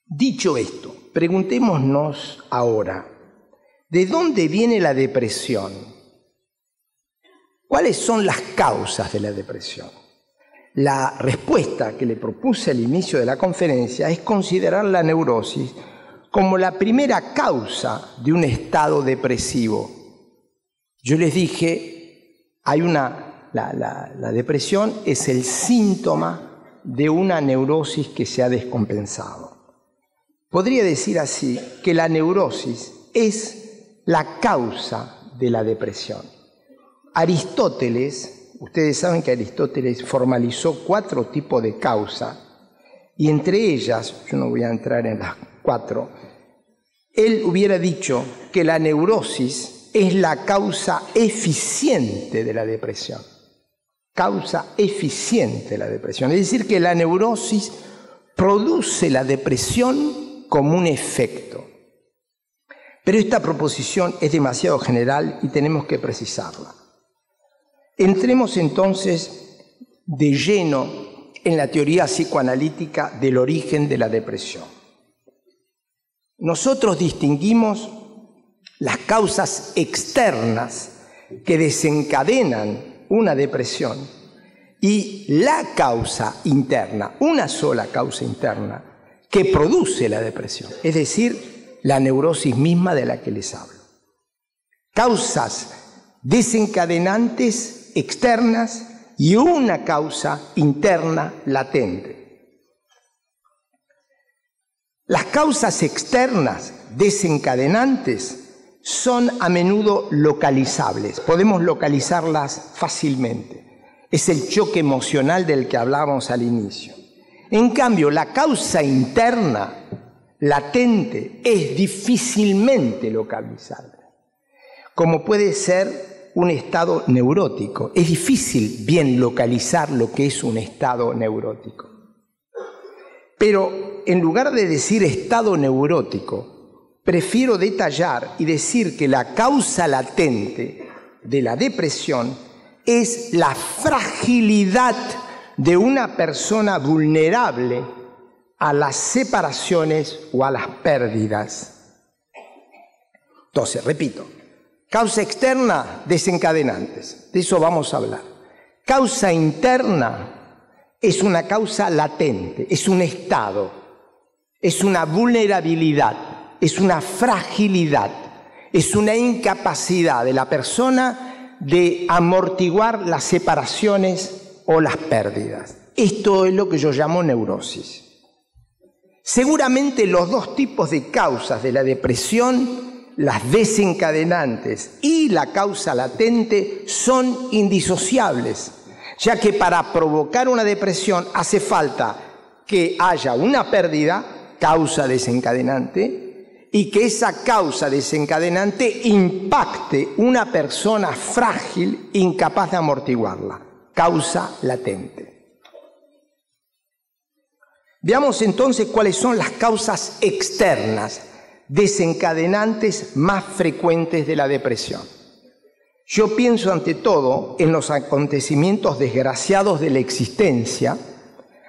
Dicho esto, preguntémonos ahora, ¿de dónde viene la depresión? ¿Cuáles son las causas de la depresión? La respuesta que le propuse al inicio de la conferencia es considerar la neurosis como la primera causa de un estado depresivo. Yo les dije, la depresión es el síntoma de una neurosis que se ha descompensado. Podría decir así que la neurosis es la causa de la depresión. Aristóteles ustedes saben que Aristóteles formalizó 4 tipos de causa, y entre ellas, yo no voy a entrar en las 4, él hubiera dicho que la neurosis es la causa eficiente de la depresión. Causa eficiente de la depresión. Es decir, que la neurosis produce la depresión como un efecto. Pero esta proposición es demasiado general y tenemos que precisarla. Entremos entonces de lleno en la teoría psicoanalítica del origen de la depresión. Nosotros distinguimos las causas externas que desencadenan una depresión y la causa interna, una sola causa interna que produce la depresión, es decir, la neurosis misma de la que les hablo. Causas desencadenantes externas y una causa interna latente. Las causas externas desencadenantes son a menudo localizables, podemos localizarlas fácilmente. Es el choque emocional del que hablábamos al inicio. En cambio, la causa interna latente es difícilmente localizable, como puede ser un estado neurótico. Es difícil bien localizar lo que es un estado neurótico. Pero en lugar de decir estado neurótico, prefiero detallar y decir que la causa latente de la depresión es la fragilidad de una persona vulnerable a las separaciones o a las pérdidas. Entonces, repito, causa externa, desencadenantes, de eso vamos a hablar. Causa interna es una causa latente, es un estado, es una vulnerabilidad, es una fragilidad, es una incapacidad de la persona de amortiguar las separaciones o las pérdidas. Esto es lo que yo llamo neurosis. Seguramente los 2 tipos de causas de la depresión, las desencadenantes y la causa latente, son indisociables, ya que para provocar una depresión hace falta que haya una pérdida, causa desencadenante, y que esa causa desencadenante impacte una persona frágil, incapaz de amortiguarla, causa latente. Veamos entonces cuáles son las causas externas desencadenantes más frecuentes de la depresión. Yo pienso ante todo en los acontecimientos desgraciados de la existencia.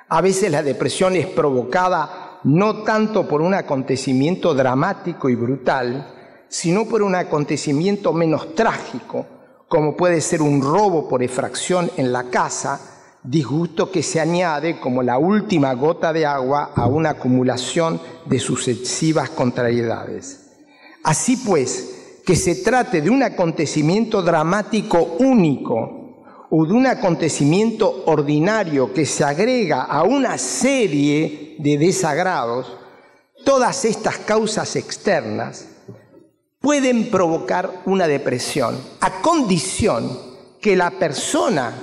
A veces la depresión es provocada no tanto por un acontecimiento dramático y brutal, sino por un acontecimiento menos trágico, como puede ser un robo por efracción en la casa, disgusto que se añade como la última gota de agua a una acumulación de sucesivas contrariedades. Así pues, que se trate de un acontecimiento dramático único o de un acontecimiento ordinario que se agrega a una serie de desagrados, todas estas causas externas pueden provocar una depresión, a condición que la persona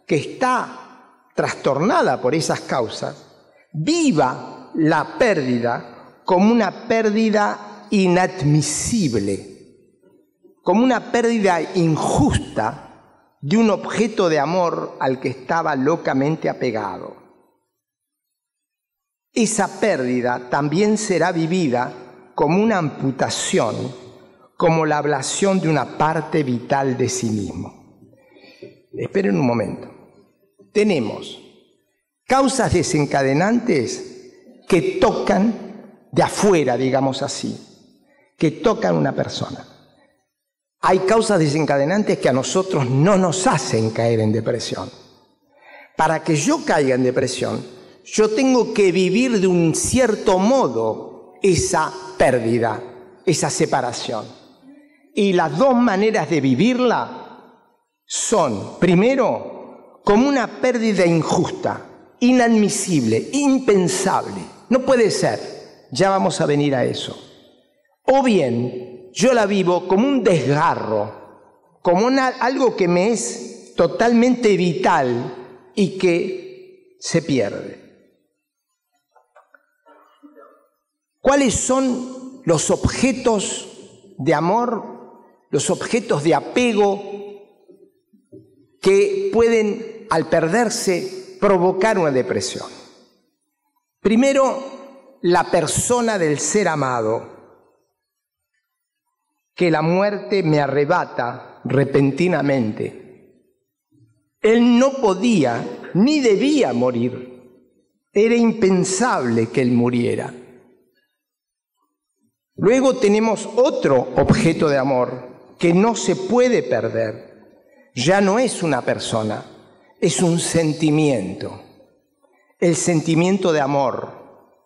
que está trastornada por esas causas viva la pérdida como una pérdida inadmisible, como una pérdida injusta de un objeto de amor al que estaba locamente apegado. Esa pérdida también será vivida como una amputación, como la ablación de una parte vital de sí mismo. Esperen un momento. Tenemos causas desencadenantes que tocan de afuera, digamos así, que tocan a una persona. Hay causas desencadenantes que a nosotros no nos hacen caer en depresión. Para que yo caiga en depresión, yo tengo que vivir de un cierto modo esa pérdida, esa separación. Y las 2 maneras de vivirla son, primero, como una pérdida injusta, inadmisible, impensable. No puede ser, ya vamos a venir a eso. O bien, yo la vivo como un desgarro, como algo que me es es totalmente vital y que se pierde. ¿Cuáles son los objetos de amor, los objetos de apego que pueden, al perderse, provocar una depresión? Primero, la persona del ser amado, que la muerte me arrebata repentinamente. Él no podía ni debía morir. Era impensable que él muriera. Luego tenemos otro objeto de amor que no se puede perder. Ya no es una persona, es un sentimiento. El sentimiento de amor,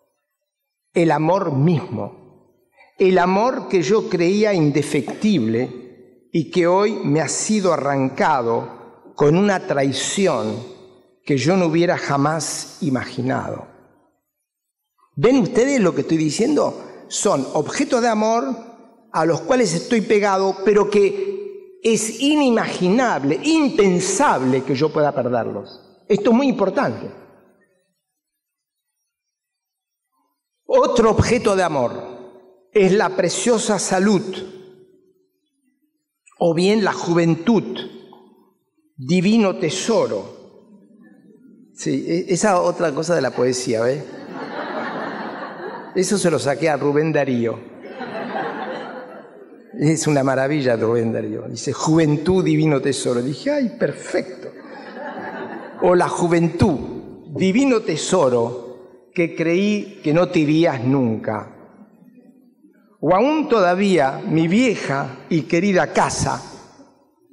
el amor mismo, el amor que yo creía indefectible y que hoy me ha sido arrancado con una traición que yo no hubiera jamás imaginado. ¿Ven ustedes lo que estoy diciendo? Son objetos de amor a los cuales estoy pegado, pero que es inimaginable, impensable que yo pueda perderlos. Esto es muy importante. Otro objeto de amor es la preciosa salud, o bien la juventud, divino tesoro. Sí, esa otra cosa de la poesía, ¿ves? Eso se lo saqué a Rubén Darío. Es una maravilla Rubén Darío. Dice, juventud, divino tesoro. Dije, ¡ay, perfecto! O la juventud, divino tesoro, que creí que no te irías nunca. O aún todavía mi vieja y querida casa,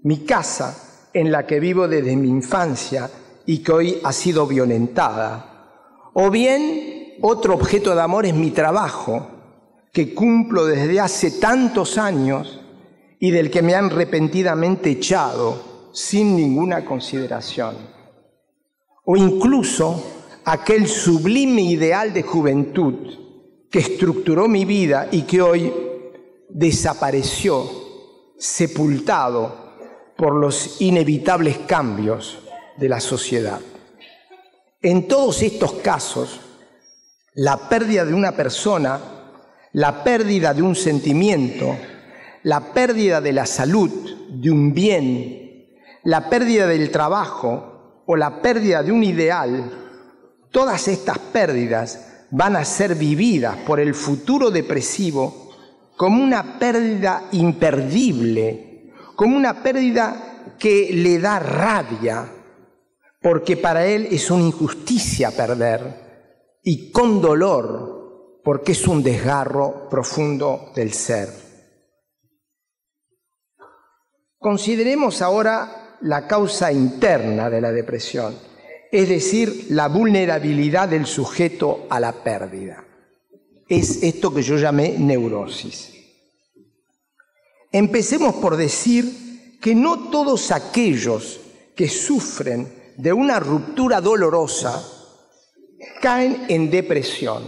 mi casa en la que vivo desde mi infancia y que hoy ha sido violentada. O bien otro objeto de amor es mi trabajo, que cumplo desde hace tantos años y del que me han repentinamente echado sin ninguna consideración. O incluso aquel sublime ideal de juventud que estructuró mi vida y que hoy desapareció, sepultado por los inevitables cambios de la sociedad. En todos estos casos, la pérdida de una persona, la pérdida de un sentimiento, la pérdida de la salud, de un bien, la pérdida del trabajo o la pérdida de un ideal, todas estas pérdidas van a ser vividas por el futuro depresivo como una pérdida imperdible, como una pérdida que le da rabia, porque para él es una injusticia perder, y con dolor, porque es un desgarro profundo del ser. Consideremos ahora la causa interna de la depresión, es decir, la vulnerabilidad del sujeto a la pérdida. Es esto que yo llamé neurosis. Empecemos por decir que no todos aquellos que sufren de una ruptura dolorosa caen en depresión.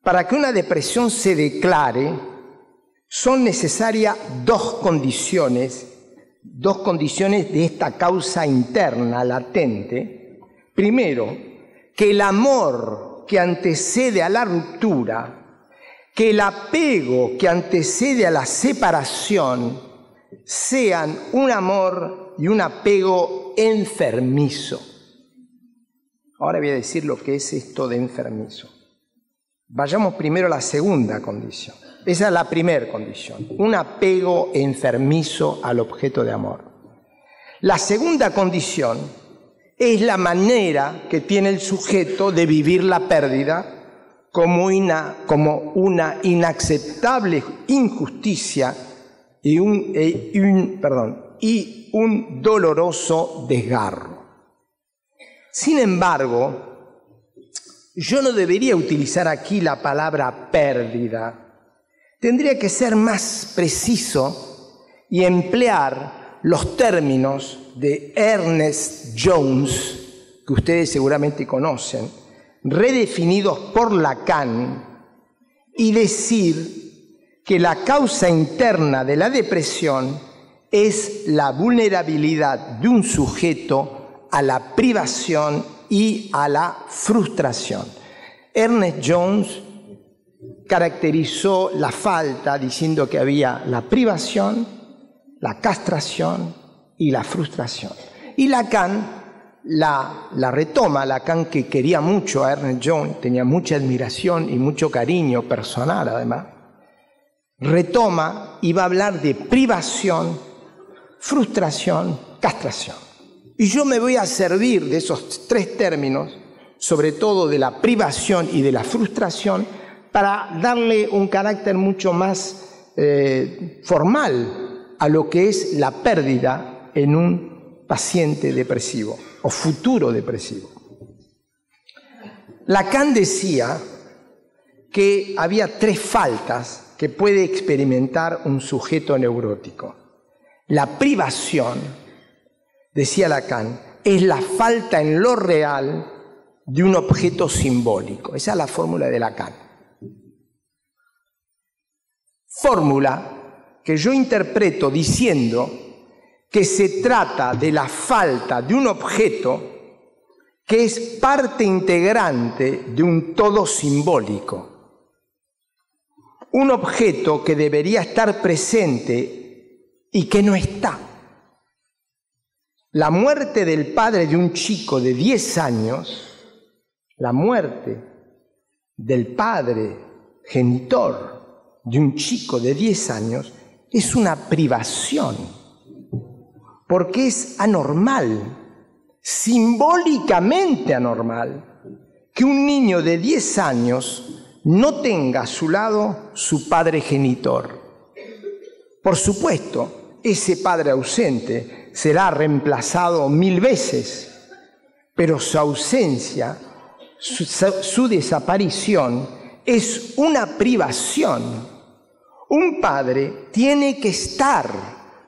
Para que una depresión se declare, son necesarias dos condiciones de esta causa interna latente. Primero, que el amor que antecede a la ruptura, que el apego que antecede a la separación, sean un amor y un apego enfermizo. Ahora voy a decir lo que es esto de enfermizo. Vayamos primero a la segunda condición. Esa es la primera condición, un apego enfermizo al objeto de amor. La segunda condición es la manera que tiene el sujeto de vivir la pérdida como una inaceptable injusticia y un doloroso desgarro. Sin embargo, yo no debería utilizar aquí la palabra pérdida. Tendría que ser más preciso y emplear los términos de Ernest Jones, que ustedes seguramente conocen, redefinidos por Lacan, y decir que la causa interna de la depresión es la vulnerabilidad de un sujeto a la privación y a la frustración. Ernest Jones caracterizó la falta diciendo que había la privación, la castración y la frustración. Y Lacan la retoma, Lacan, que quería mucho a Ernest Jones, tenía mucha admiración y mucho cariño personal además, retoma y va a hablar de privación, frustración, castración. Y yo me voy a servir de esos tres términos, sobre todo de la privación y de la frustración, para darle un carácter mucho más formal a lo que es la pérdida en un paciente depresivo o futuro depresivo. Lacan decía que había tres faltas que puede experimentar un sujeto neurótico. La privación, decía Lacan, es la falta en lo real de un objeto simbólico. Esa es la fórmula de Lacan. Fórmula que yo interpreto diciendo que se trata de la falta de un objeto que es parte integrante de un todo simbólico. Un objeto que debería estar presente y que no está. La muerte del padre de un chico de 10 años, la muerte del padre genitor de un chico de 10 años, es una privación, porque es anormal, simbólicamente anormal, que un niño de 10 años no tenga a su lado su padre genitor. Por supuesto, ese padre ausente será reemplazado 1000 veces, pero su ausencia, su desaparición es una privación. Un padre tiene que estar,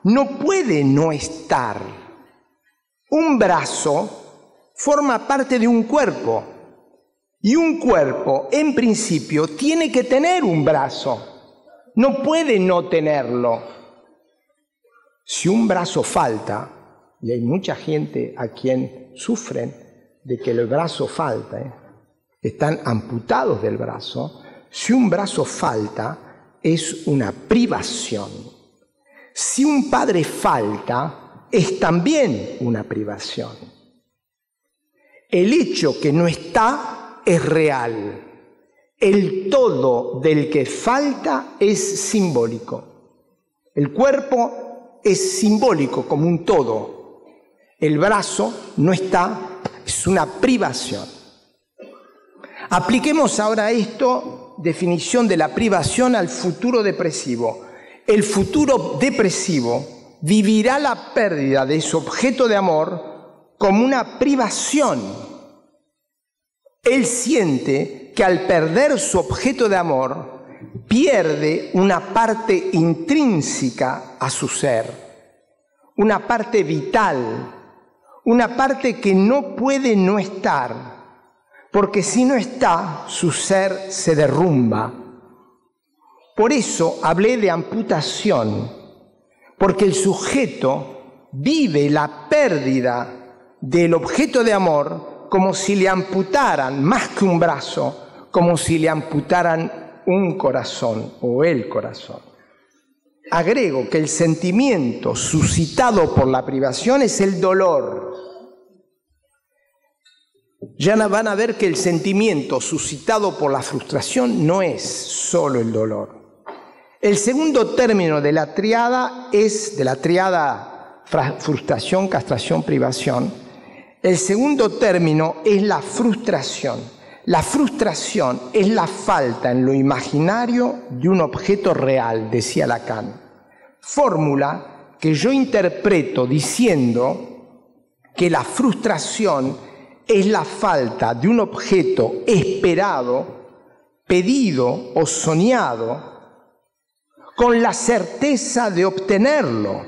no puede no estar. Un brazo forma parte de un cuerpo y un cuerpo, en principio, tiene que tener un brazo. No puede no tenerlo. Si un brazo falta, y hay mucha gente a quien sufren de que el brazo falta, están amputados del brazo, si un brazo falta, es una privación. Si un padre falta, es también una privación. El hecho que no está es real. El todo del que falta es simbólico. El cuerpo es simbólico como un todo. El brazo no está, es una privación. Apliquemos ahora esto, definición de la privación, al futuro depresivo. El futuro depresivo vivirá la pérdida de su objeto de amor como una privación. Él siente que al perder su objeto de amor, pierde una parte intrínseca a su ser, una parte vital, una parte que no puede no estar, porque si no está, su ser se derrumba. Por eso hablé de amputación, porque el sujeto vive la pérdida del objeto de amor como si le amputaran, más que un brazo, como si le amputaran un corazón o el corazón. Agrego que el sentimiento suscitado por la privación es el dolor. Ya van a ver que el sentimiento suscitado por la frustración no es solo el dolor. El segundo término de la triada es, de la triada frustración, castración, privación, el segundo término es la frustración. La frustración es la falta en lo imaginario de un objeto real, decía Lacan. Fórmula que yo interpreto diciendo que la frustración es la falta de un objeto esperado, pedido o soñado, con la certeza de obtenerlo,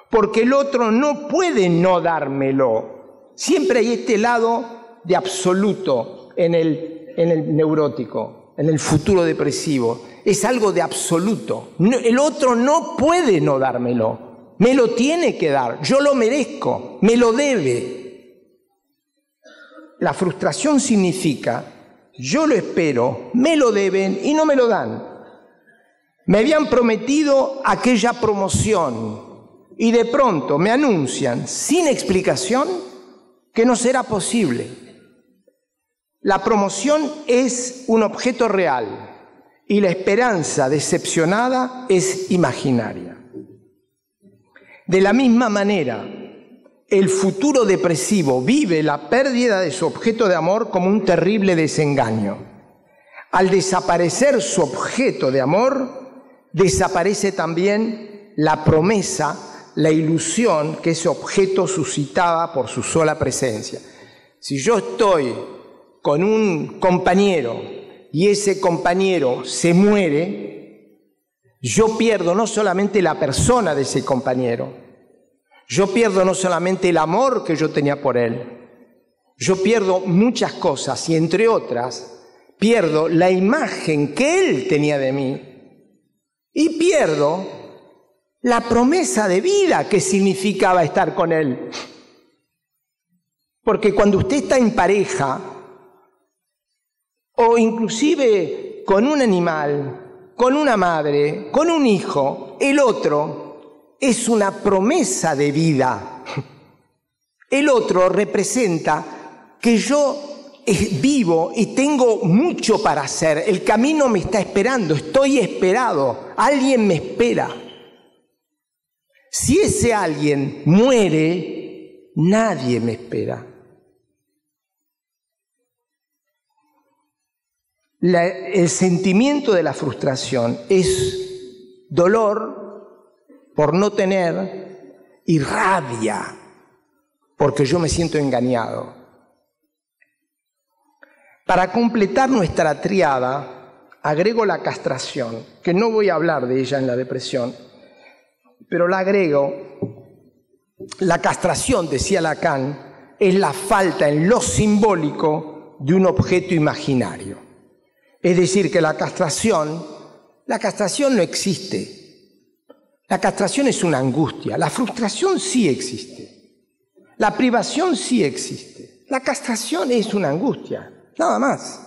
porque el otro no puede no dármelo. Siempre hay este lado de absoluto en el neurótico, en el futuro depresivo. Es algo de absoluto. El otro no puede no dármelo. me lo tiene que dar, yo lo merezco, me lo debe. La frustración significa, yo lo espero, me lo deben y no me lo dan. Me habían prometido aquella promoción y de pronto me anuncian, sin explicación, que no será posible. La promoción es un objeto real y la esperanza decepcionada es imaginaria. De la misma manera, el futuro depresivo vive la pérdida de su objeto de amor como un terrible desengaño. Al desaparecer su objeto de amor, desaparece también la promesa, la ilusión que ese objeto suscitaba por su sola presencia. Si yo estoy con un compañero y ese compañero se muere, yo pierdo no solamente la persona de ese compañero, yo pierdo no solamente el amor que yo tenía por él, yo pierdo muchas cosas y entre otras pierdo la imagen que él tenía de mí y pierdo la promesa de vida que significaba estar con él. Porque cuando usted está en pareja o inclusive con un animal, con una madre, con un hijo, el otro es una promesa de vida. El otro representa que yo vivo y tengo mucho para hacer. El camino me está esperando, estoy esperado, alguien me espera. Si ese alguien muere, nadie me espera. El sentimiento de la frustración es dolor por no tener y rabia porque yo me siento engañado. Para completar nuestra tríada, agrego la castración, que no voy a hablar de ella en la depresión, pero la agrego. La castración, decía Lacan, es la falta en lo simbólico de un objeto imaginario. Es decir, que la castración no existe. La castración es una angustia. La frustración sí existe. La privación sí existe. La castración es una angustia, nada más.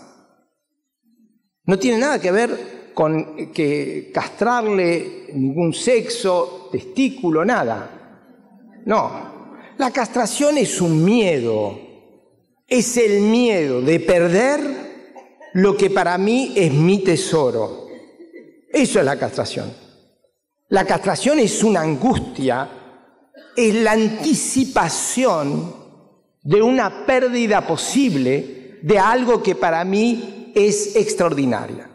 No tiene nada que ver con que castrarle ningún sexo, testículo, nada. No, la castración es un miedo. Es el miedo de perder lo que para mí es mi tesoro. Eso es la castración. La castración es una angustia, es la anticipación de una pérdida posible de algo que para mí es extraordinaria.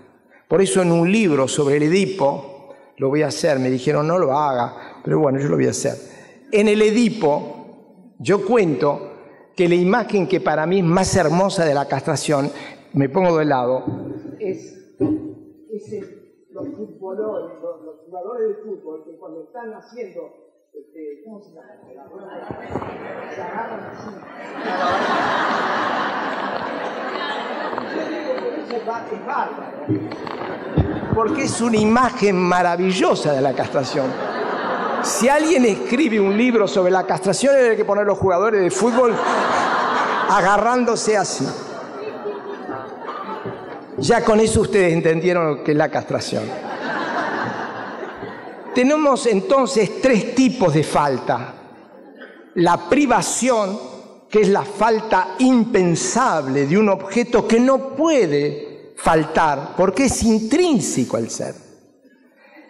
Por eso en un libro sobre el Edipo, lo voy a hacer, me dijeron no lo haga, pero bueno, yo lo voy a hacer. En el Edipo yo cuento que la imagen que para mí es más hermosa de la castración, me pongo de lado, es los futboladores, los jugadores de fútbol que cuando están haciendo, ¿cómo se llama? Se agarran así. Yo digo que eso es bárbaro, porque es una imagen maravillosa de la castración. Si alguien escribe un libro sobre la castración, hay que poner los jugadores de fútbol agarrándose así. Ya con eso ustedes entendieron lo que es la castración. Tenemos entonces tres tipos de falta. La privación, que es la falta impensable de un objeto que no puede faltar porque es intrínseco al ser.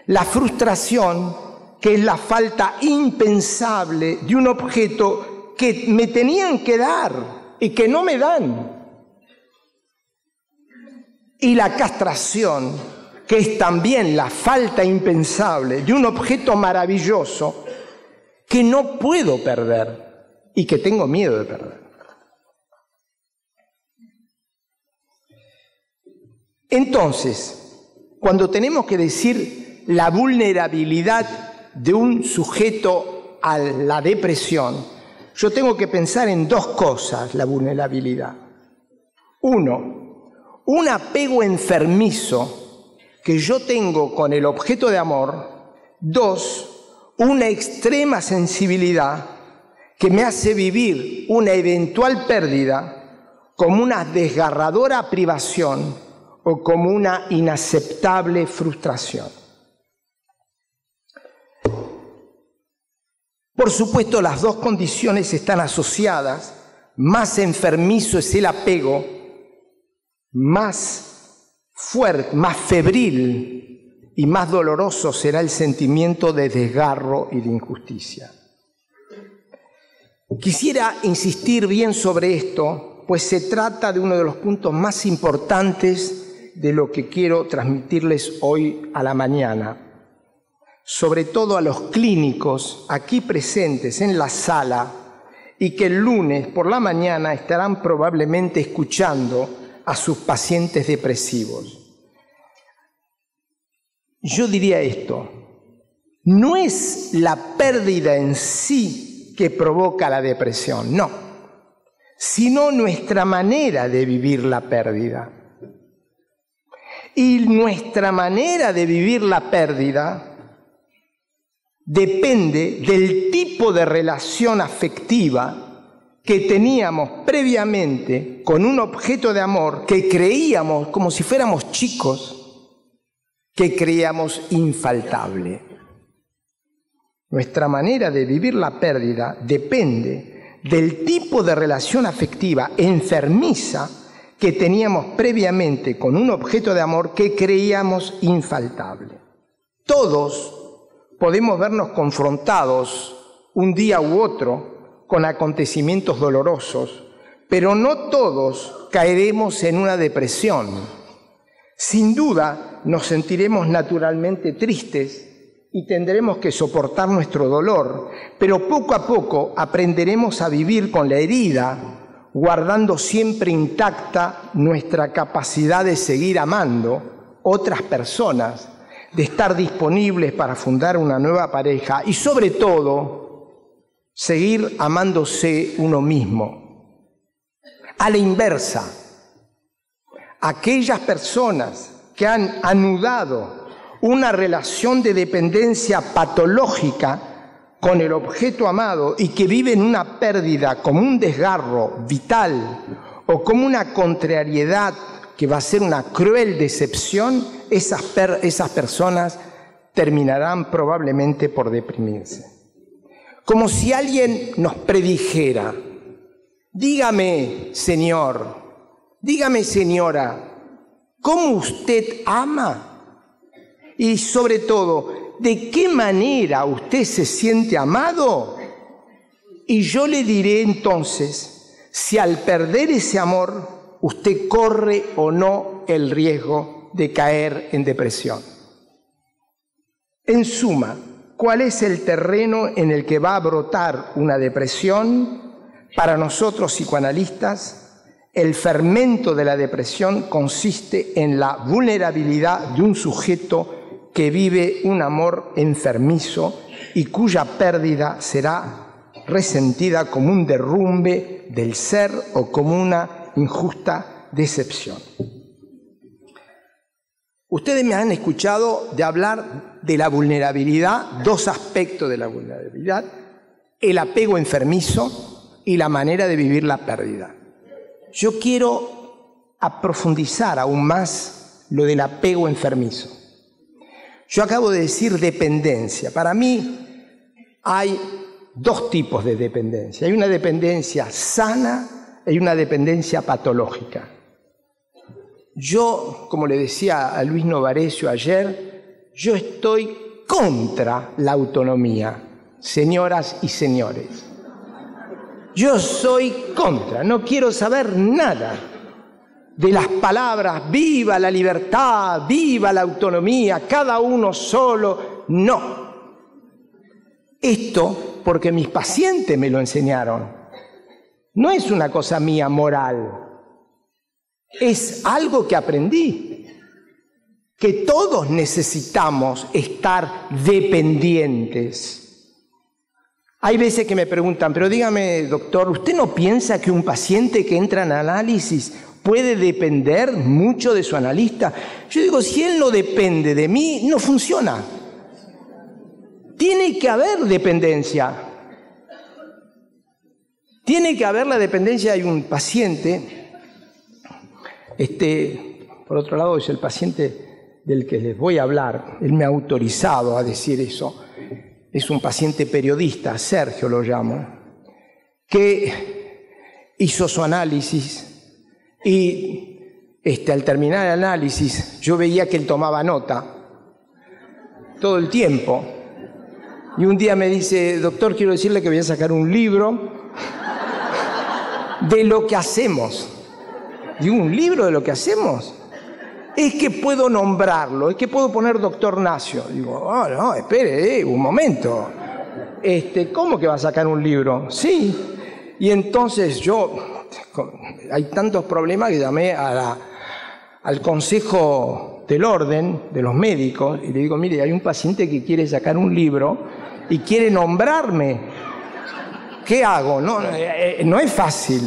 La frustración, que es la falta impensable de un objeto que me tenían que dar y que no me dan. Y la castración, que es también la falta impensable de un objeto maravilloso que no puedo perder y que tengo miedo de perder. Entonces, cuando tenemos que decir la vulnerabilidad de un sujeto a la depresión, yo tengo que pensar en dos cosas, la vulnerabilidad. Uno, un apego enfermizo que yo tengo con el objeto de amor. Dos, una extrema sensibilidad que me hace vivir una eventual pérdida como una desgarradora privación o como una inaceptable frustración. Por supuesto, las dos condiciones están asociadas. Más enfermizo es el apego, más fuerte, más febril y más doloroso será el sentimiento de desgarro y de injusticia. Quisiera insistir bien sobre esto, pues se trata de uno de los puntos más importantes de lo que quiero transmitirles hoy a la mañana. Sobre todo a los clínicos aquí presentes en la sala y que el lunes por la mañana estarán probablemente escuchando a sus pacientes depresivos. Yo diría esto: no es la pérdida en sí que provoca la depresión, no, sino nuestra manera de vivir la pérdida. Y nuestra manera de vivir la pérdida depende del tipo de relación afectiva que teníamos previamente con un objeto de amor que creíamos, como si fuéramos chicos, que creíamos infaltable. Nuestra manera de vivir la pérdida depende del tipo de relación afectiva enfermiza que teníamos previamente con un objeto de amor que creíamos infaltable. Todos podemos vernos confrontados un día u otro con acontecimientos dolorosos, pero no todos caeremos en una depresión. Sin duda nos sentiremos naturalmente tristes y tendremos que soportar nuestro dolor, pero poco a poco aprenderemos a vivir con la herida, guardando siempre intacta nuestra capacidad de seguir amando otras personas, de estar disponibles para fundar una nueva pareja y sobre todo seguir amándose uno mismo. A la inversa, aquellas personas que han anudado una relación de dependencia patológica con el objeto amado y que viven una pérdida como un desgarro vital o como una contrariedad que va a ser una cruel decepción, esas personas terminarán probablemente por deprimirse. Como si alguien nos predijera: dígame, señor, dígame, señora, ¿cómo usted ama? Y sobre todo, ¿de qué manera usted se siente amado? Y yo le diré entonces si al perder ese amor usted corre o no el riesgo de caer en depresión. En suma, ¿cuál es el terreno en el que va a brotar una depresión? Para nosotros psicoanalistas, el fermento de la depresión consiste en la vulnerabilidad de un sujeto que vive un amor enfermizo y cuya pérdida será resentida como un derrumbe del ser o como una injusta decepción. Ustedes me han escuchado de hablar de la vulnerabilidad, dos aspectos de la vulnerabilidad: el apego enfermizo y la manera de vivir la pérdida. Yo quiero profundizar aún más lo del apego enfermizo. Yo acabo de decir dependencia. Para mí hay dos tipos de dependencia. Hay una dependencia sana y una dependencia patológica. Yo, como le decía a Luis Novarecio ayer, yo estoy contra la autonomía, señoras y señores. Yo soy contra, no quiero saber nada de las palabras viva la libertad, viva la autonomía, cada uno solo, no. Esto porque mis pacientes me lo enseñaron. No es una cosa mía moral, es algo que aprendí, que todos necesitamos estar dependientes. Hay veces que me preguntan, pero dígame, doctor, ¿usted no piensa que un paciente que entra en análisis puede depender mucho de su analista? Yo digo, si él no depende de mí, no funciona. tiene que haber dependencia. Tiene que haber la dependencia. Hay un paciente, por otro lado es el paciente del que les voy a hablar, él me ha autorizado a decir eso, es un paciente periodista, Sergio lo llamo, que hizo su análisis y al terminar el análisis yo veía que él tomaba nota todo el tiempo. Y un día me dice, doctor, quiero decirle que voy a sacar un libro de lo que hacemos. Digo, ¿un libro de lo que hacemos? Es que puedo nombrarlo, es que puedo poner doctor Nacio. Digo, oh, no, espere, un momento. ¿Cómo que va a sacar un libro? Sí. Y entonces hay tantos problemas que llamé al Consejo del Orden de los médicos y le digo, mire, hay un paciente que quiere sacar un libro y quiere nombrarme. ¿Qué hago? No es fácil.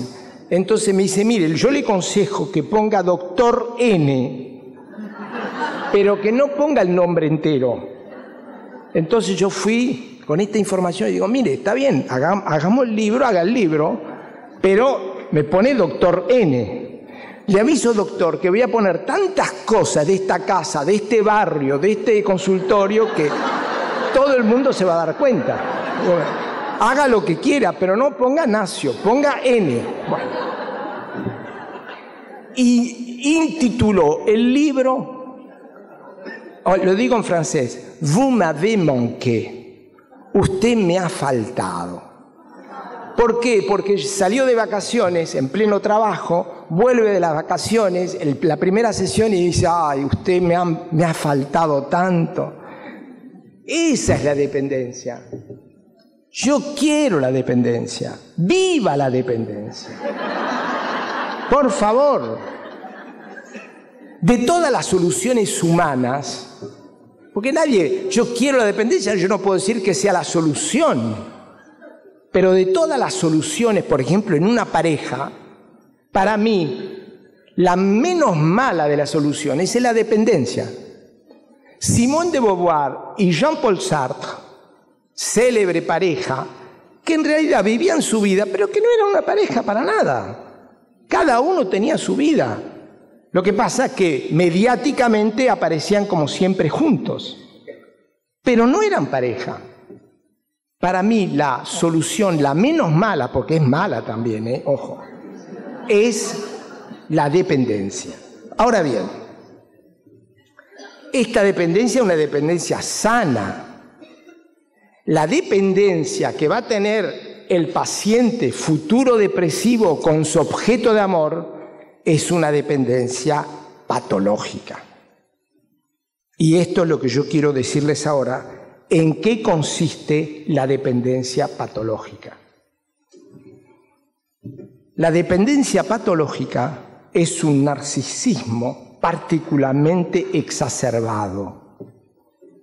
Entonces me dice, mire, yo le aconsejo que ponga doctor N, pero que no ponga el nombre entero. Entonces yo fui con esta información y digo, mire, está bien, hagamos el libro, haga el libro, pero me pone doctor N. Le aviso, doctor, que voy a poner tantas cosas de esta casa, de este barrio, de este consultorio, que todo el mundo se va a dar cuenta. Bueno, haga lo que quiera, pero no ponga Nacio, ponga N. Bueno. Y intituló el libro, lo digo en francés, Vous m'avez manqué. Usted me ha faltado. ¿Por qué? Porque salió de vacaciones en pleno trabajo, vuelve de las vacaciones, la primera sesión y dice, ay, usted me ha faltado tanto. Esa es la dependencia. Yo quiero la dependencia. ¡Viva la dependencia! Por favor. De todas las soluciones humanas, porque yo quiero la dependencia, yo no puedo decir que sea la solución. Pero de todas las soluciones, por ejemplo, en una pareja, para mí, la menos mala de las soluciones es la dependencia. Simone de Beauvoir y Jean-Paul Sartre, célebre pareja, que en realidad vivían su vida, pero que no era una pareja para nada. Cada uno tenía su vida. Lo que pasa es que mediáticamente aparecían como siempre juntos, pero no eran pareja. Para mí la solución, la menos mala, porque es mala también, ojo, es la dependencia. Ahora bien, esta dependencia es una dependencia sana. La dependencia que va a tener el paciente futuro depresivo con su objeto de amor es una dependencia patológica. Y esto es lo que yo quiero decirles ahora. ¿En qué consiste la dependencia patológica? La dependencia patológica es un narcisismo particularmente exacerbado.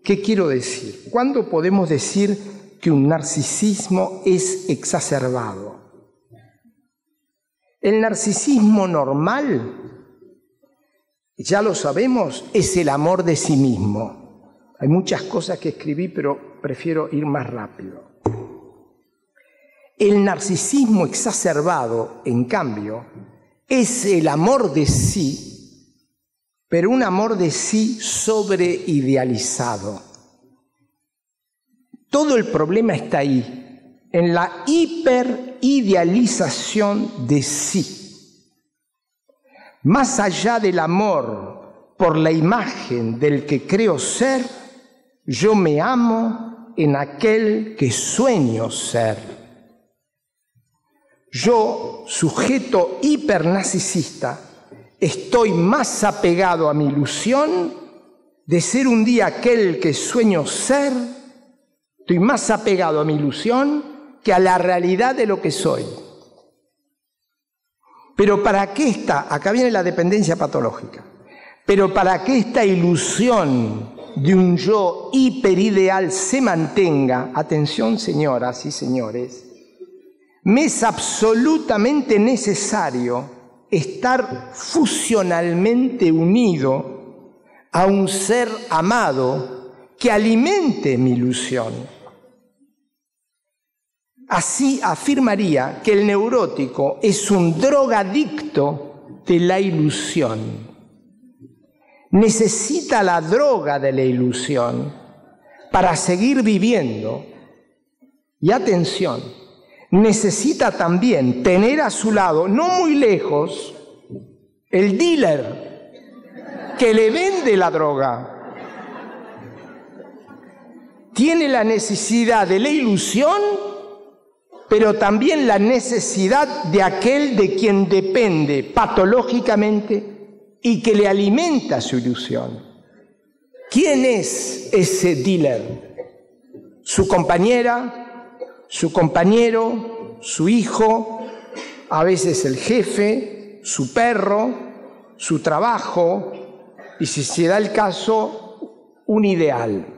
¿Qué quiero decir? ¿Cuándo podemos decir que un narcisismo es exacerbado? El narcisismo normal, ya lo sabemos, es el amor de sí mismo. Hay muchas cosas que escribí, pero prefiero ir más rápido. El narcisismo exacerbado, en cambio, es el amor de sí, pero un amor de sí sobreidealizado. Todo el problema está ahí, en la hiperidealización de sí. Más allá del amor por la imagen del que creo ser, yo me amo en aquel que sueño ser. Yo, sujeto hipernarcisista, estoy más apegado a mi ilusión de ser un día aquel que sueño ser, estoy más apegado a mi ilusión que a la realidad de lo que soy. Pero ¿para qué acá viene la dependencia patológica, pero para que esta ilusión de un yo hiperideal se mantenga, atención señoras y señores, me es absolutamente necesario estar fusionalmente unido a un ser amado que alimente mi ilusión. Así afirmaría que el neurótico es un drogadicto de la ilusión. Necesita la droga de la ilusión para seguir viviendo. Y atención, necesita también tener a su lado, no muy lejos, el dealer que le vende la droga. Tiene la necesidad de la ilusión, pero también la necesidad de aquel de quien depende patológicamente y que le alimenta su ilusión. ¿Quién es ese dealer? ¿Su compañera? ¿Su compañero? ¿Su hijo? A veces el jefe, su perro, su trabajo y, si se da el caso, un ideal.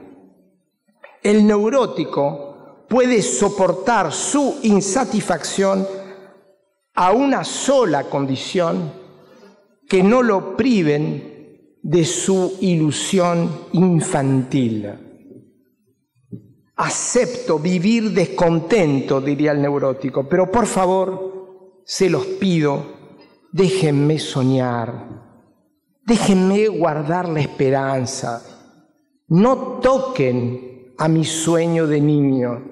El neurótico puede soportar su insatisfacción a una sola condición: que no lo priven de su ilusión infantil. Acepto vivir descontento, diría el neurótico, pero por favor, se los pido, déjenme soñar, déjenme guardar la esperanza, no toquen a mi sueño de niño.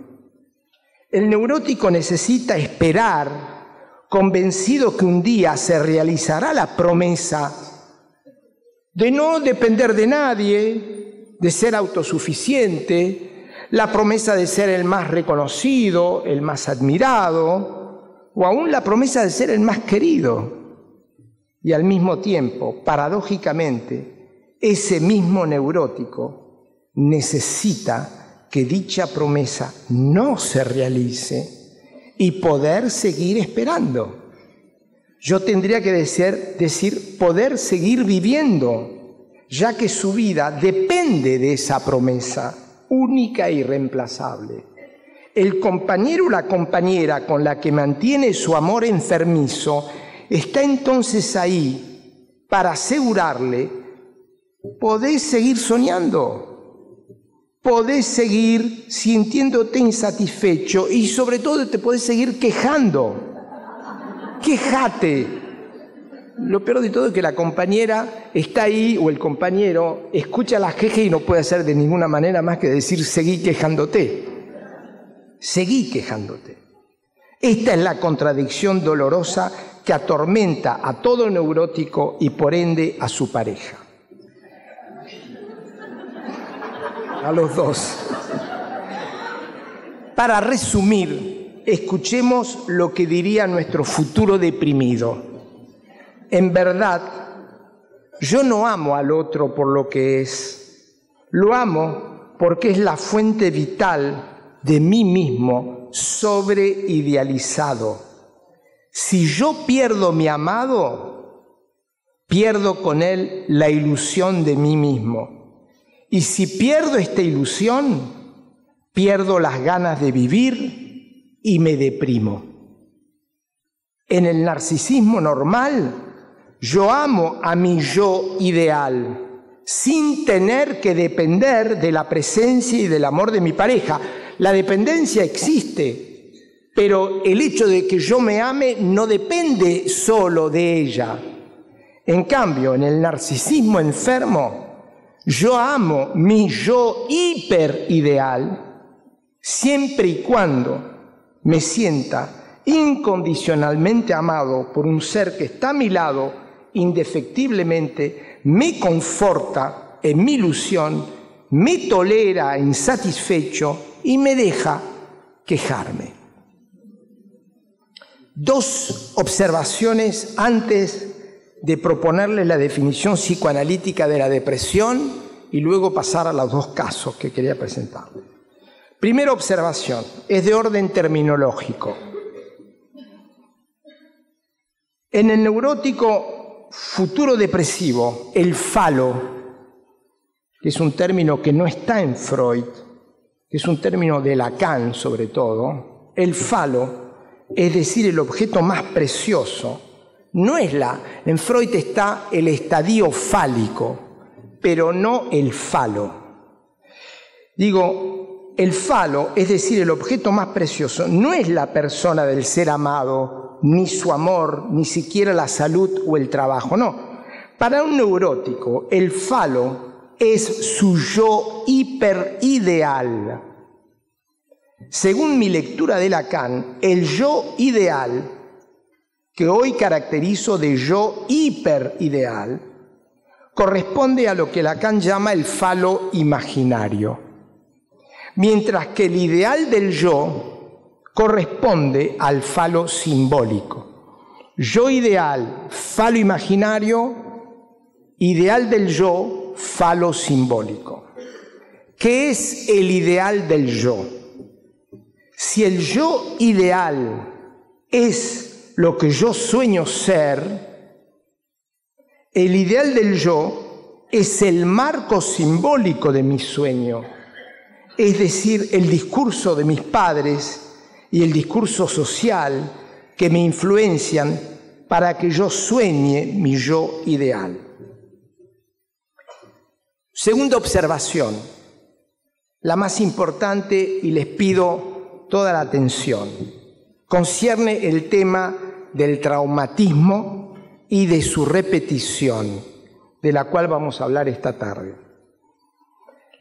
El neurótico necesita esperar, convencido que un día se realizará la promesa de no depender de nadie, de ser autosuficiente, la promesa de ser el más reconocido, el más admirado, o aún la promesa de ser el más querido. Y al mismo tiempo, paradójicamente, ese mismo neurótico necesita que dicha promesa no se realice y poder seguir esperando. Yo tendría que decir poder seguir viviendo, ya que su vida depende de esa promesa única e irreemplazable. El compañero o la compañera con la que mantiene su amor enfermizo está entonces ahí para asegurarle: podés seguir soñando, podés seguir sintiéndote insatisfecho y sobre todo te podés seguir quejando. Quéjate. Lo peor de todo es que la compañera está ahí, o el compañero escucha las quejas y no puede hacer de ninguna manera más que decir: seguí quejándote. Seguí quejándote. Esta es la contradicción dolorosa que atormenta a todo neurótico y por ende a su pareja. A los dos. Para resumir, escuchemos lo que diría nuestro futuro deprimido. En verdad, yo no amo al otro por lo que es. Lo amo porque es la fuente vital de mí mismo, sobreidealizado. Si yo pierdo mi amado, pierdo con él la ilusión de mí mismo. Y si pierdo esta ilusión, pierdo las ganas de vivir y me deprimo. En el narcisismo normal, yo amo a mi yo ideal, sin tener que depender de la presencia y del amor de mi pareja. La dependencia existe, pero el hecho de que yo me ame no depende solo de ella. En cambio, en el narcisismo enfermo, yo amo mi yo hiperideal siempre y cuando me sienta incondicionalmente amado por un ser que está a mi lado indefectiblemente, me conforta en mi ilusión, me tolera insatisfecho y me deja quejarme. Dos observaciones antes de proponerles la definición psicoanalítica de la depresión y luego pasar a los dos casos que quería presentar. Primera observación, es de orden terminológico. En el neurótico futuro depresivo, el falo, que es un término que no está en Freud, que es un término de Lacan sobre todo, el falo, es decir, el objeto más precioso, no es en Freud está el estadio fálico, pero no el falo. Digo, el falo, es decir, el objeto más precioso, no es la persona del ser amado, ni su amor, ni siquiera la salud o el trabajo, no. Para un neurótico, el falo es su yo hiperideal. Según mi lectura de Lacan, el yo ideal, que hoy caracterizo de yo hiperideal, corresponde a lo que Lacan llama el falo imaginario, mientras que el ideal del yo corresponde al falo simbólico. Yo ideal, falo imaginario, ideal del yo, falo simbólico. ¿Qué es el ideal del yo? Si el yo ideal es lo que yo sueño ser, el ideal del yo es el marco simbólico de mi sueño, es decir, el discurso de mis padres y el discurso social que me influencian para que yo sueñe mi yo ideal. Segunda observación, la más importante, y les pido toda la atención, concierne el tema del traumatismo y de su repetición, de la cual vamos a hablar esta tarde.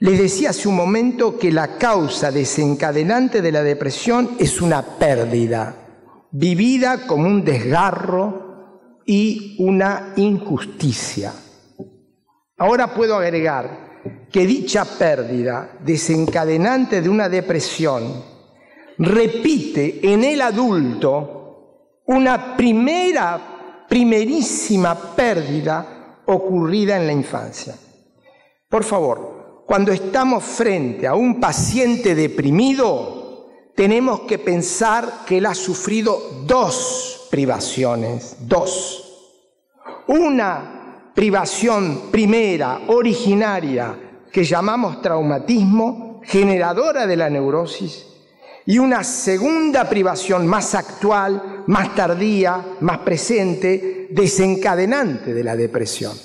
Les decía hace un momento que la causa desencadenante de la depresión es una pérdida, vivida como un desgarro y una injusticia. Ahora puedo agregar que dicha pérdida desencadenante de una depresión repite en el adulto una primerísima pérdida ocurrida en la infancia. Por favor, cuando estamos frente a un paciente deprimido, tenemos que pensar que él ha sufrido dos privaciones, una privación primera, originaria, que llamamos traumatismo, generadora de la neurosis, y una segunda privación más actual, más tardía, más presente, desencadenante de la depresión.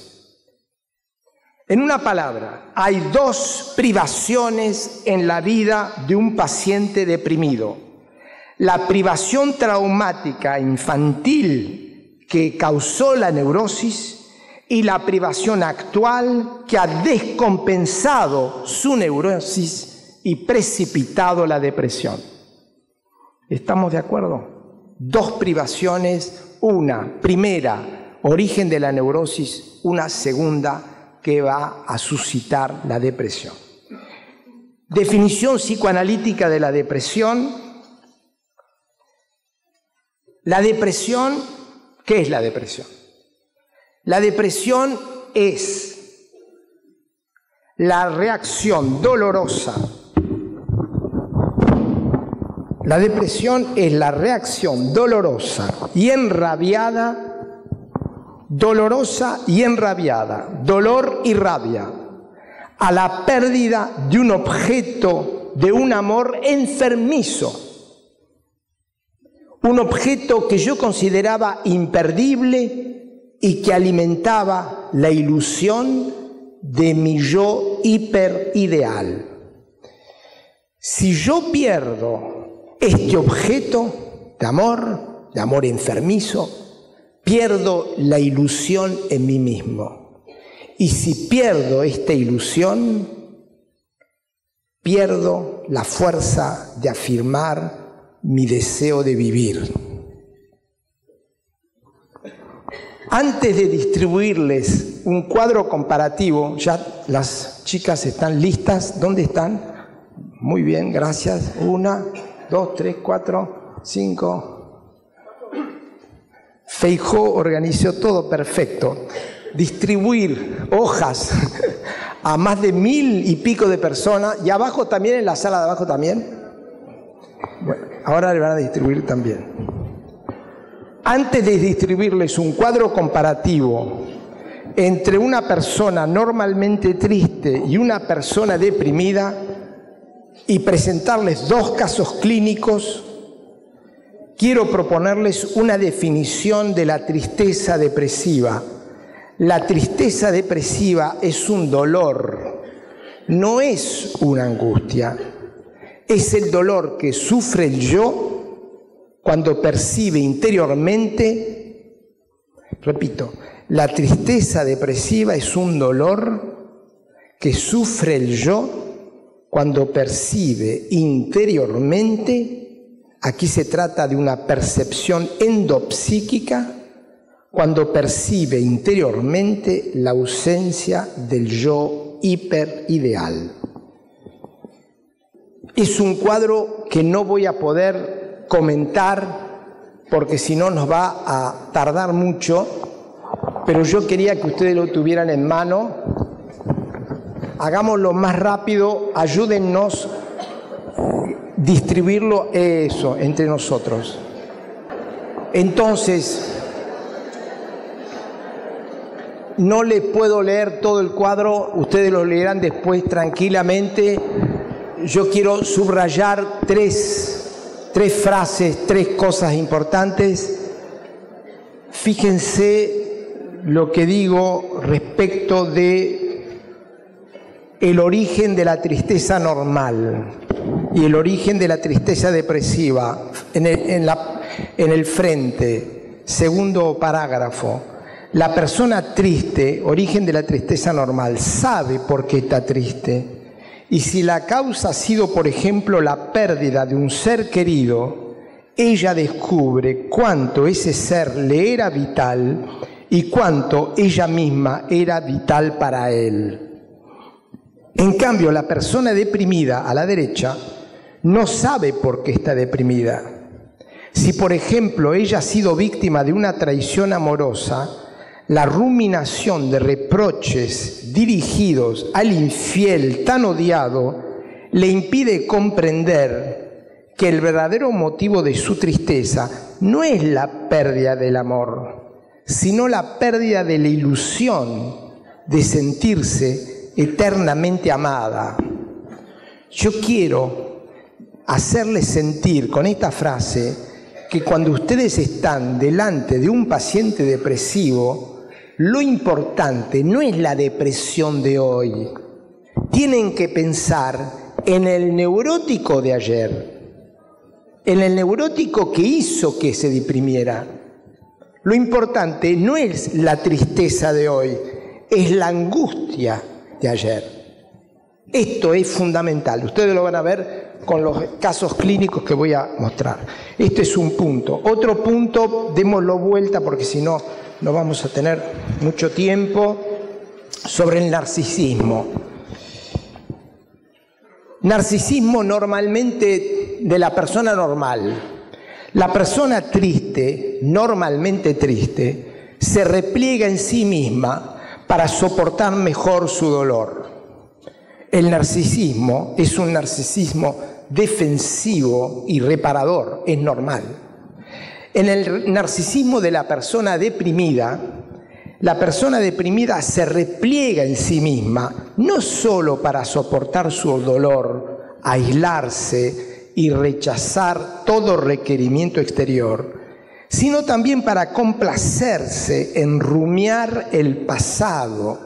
En una palabra, hay dos privaciones en la vida de un paciente deprimido. La privación traumática infantil que causó la neurosis y la privación actual que ha descompensado su neurosis y precipitado la depresión. ¿Estamos de acuerdo? Dos privaciones, una primera, origen de la neurosis, una segunda que va a suscitar la depresión. Definición psicoanalítica de la depresión. La depresión, ¿qué es la depresión? La depresión es la reacción dolorosa. La depresión es la reacción dolorosa y enrabiada, dolor y rabia, a la pérdida de un objeto, de un amor enfermizo. Un objeto que yo consideraba imperdible y que alimentaba la ilusión de mi yo hiperideal. Si yo pierdo este objeto de amor enfermizo, pierdo la ilusión en mí mismo. Y si pierdo esta ilusión, pierdo la fuerza de afirmar mi deseo de vivir. Antes de distribuirles un cuadro comparativo, ya las chicas están listas. ¿Dónde están? Muy bien, gracias. 1, 2, 3, 4, 5. Feijóo organizó todo perfecto. Distribuir hojas a más de 1000 y pico de personas. ¿Y abajo también, en la sala de abajo también? Bueno, ahora le van a distribuir también. Antes de distribuirles un cuadro comparativo entre una persona normalmente triste y una persona deprimida y presentarles dos casos clínicos, quiero proponerles una definición de la tristeza depresiva. La tristeza depresiva es un dolor, no es una angustia. Es el dolor que sufre el yo cuando percibe interiormente, repito, la tristeza depresiva es un dolor que sufre el yo cuando percibe interiormente, aquí se trata de una percepción endopsíquica, cuando percibe interiormente la ausencia del yo hiperideal. Es un cuadro que no voy a poder comentar porque si no nos va a tardar mucho, pero yo quería que ustedes lo tuvieran en mano. Hagámoslo más rápido, ayúdennos a distribuirlo eso entre nosotros. Entonces, no les puedo leer todo el cuadro, ustedes lo leerán después tranquilamente. Yo quiero subrayar tres frases, tres cosas importantes. Fíjense lo que digo respecto de el origen de la tristeza normal y el origen de la tristeza depresiva. En el frente, segundo parágrafo. La persona triste, origen de la tristeza normal, sabe por qué está triste. Y si la causa ha sido, por ejemplo, la pérdida de un ser querido, ella descubre cuánto ese ser le era vital y cuánto ella misma era vital para él. En cambio, la persona deprimida a la derecha no sabe por qué está deprimida. Si, por ejemplo, ella ha sido víctima de una traición amorosa, la ruminación de reproches dirigidos al infiel tan odiado le impide comprender que el verdadero motivo de su tristeza no es la pérdida del amor, sino la pérdida de la ilusión de sentirse eternamente amada. Yo quiero hacerles sentir con esta frase que cuando ustedes están delante de un paciente depresivo, lo importante no es la depresión de hoy. Tienen que pensar en el neurótico de ayer, en el neurótico que hizo que se deprimiera. Lo importante no es la tristeza de hoy, es la angustia de ayer. Esto es fundamental. Ustedes lo van a ver con los casos clínicos que voy a mostrar. Este es un punto. Otro punto, démoslo vuelta porque si no, no vamos a tener mucho tiempo, sobre el narcisismo. Narcisismo normalmente de la persona normal. La persona triste, normalmente triste, se repliega en sí misma para soportar mejor su dolor. El narcisismo es un narcisismo defensivo y reparador, es normal. En el narcisismo de la persona deprimida se repliega en sí misma, no solo para soportar su dolor, aislarse y rechazar todo requerimiento exterior, sino también para complacerse en rumiar el pasado.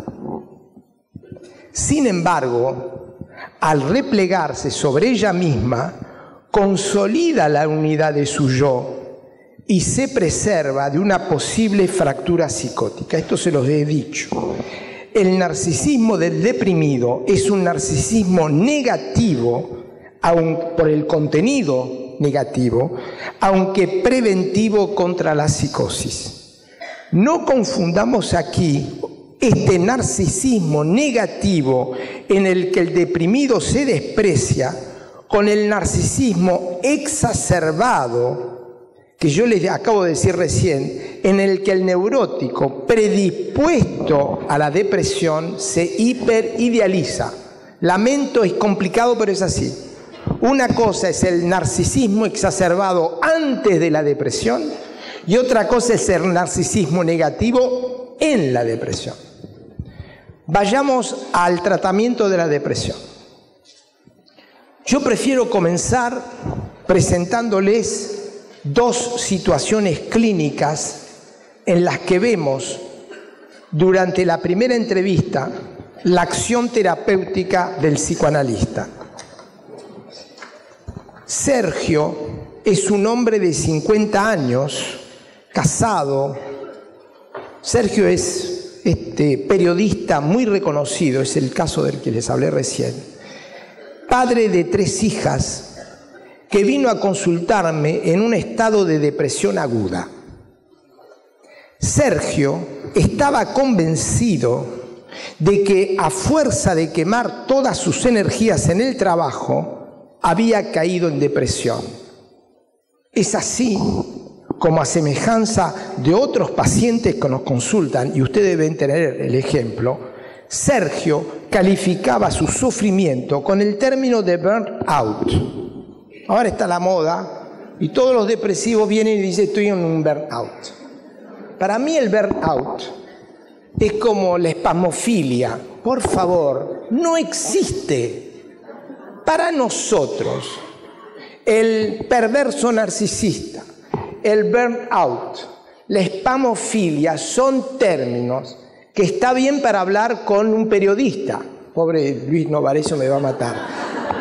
Sin embargo, al replegarse sobre ella misma, consolida la unidad de su yo y se preserva de una posible fractura psicótica. Esto se los he dicho. El narcisismo del deprimido es un narcisismo negativo, aun por el contenido negativo, aunque preventivo contra la psicosis. No confundamos aquí este narcisismo negativo en el que el deprimido se desprecia con el narcisismo exacerbado que yo les acabo de decir recién, en el que el neurótico predispuesto a la depresión se hiperidealiza. Lamento, es complicado, pero es así. Una cosa es el narcisismo exacerbado antes de la depresión y otra cosa es el narcisismo negativo en la depresión. Vayamos al tratamiento de la depresión. Yo prefiero comenzar presentándoles dos situaciones clínicas en las que vemos durante la primera entrevista la acción terapéutica del psicoanalista. Sergio es un hombre de 50 años, casado. Sergio es periodista muy reconocido, es el caso del que les hablé recién. Padre de 3 hijas, que vino a consultarme en un estado de depresión aguda. Sergio estaba convencido de que a fuerza de quemar todas sus energías en el trabajo, había caído en depresión. Es así como, a semejanza de otros pacientes que nos consultan, y ustedes deben tener el ejemplo, Sergio calificaba su sufrimiento con el término de burnout. Ahora está la moda y todos los depresivos vienen y dicen estoy en un burnout. Para mí el burnout es como la espasmofilia. Por favor, no existe. Para nosotros, el perverso narcisista, el burnout, la espasmofilia son términos que está bien para hablar con un periodista. Pobre Luis Novarecio me va a matar.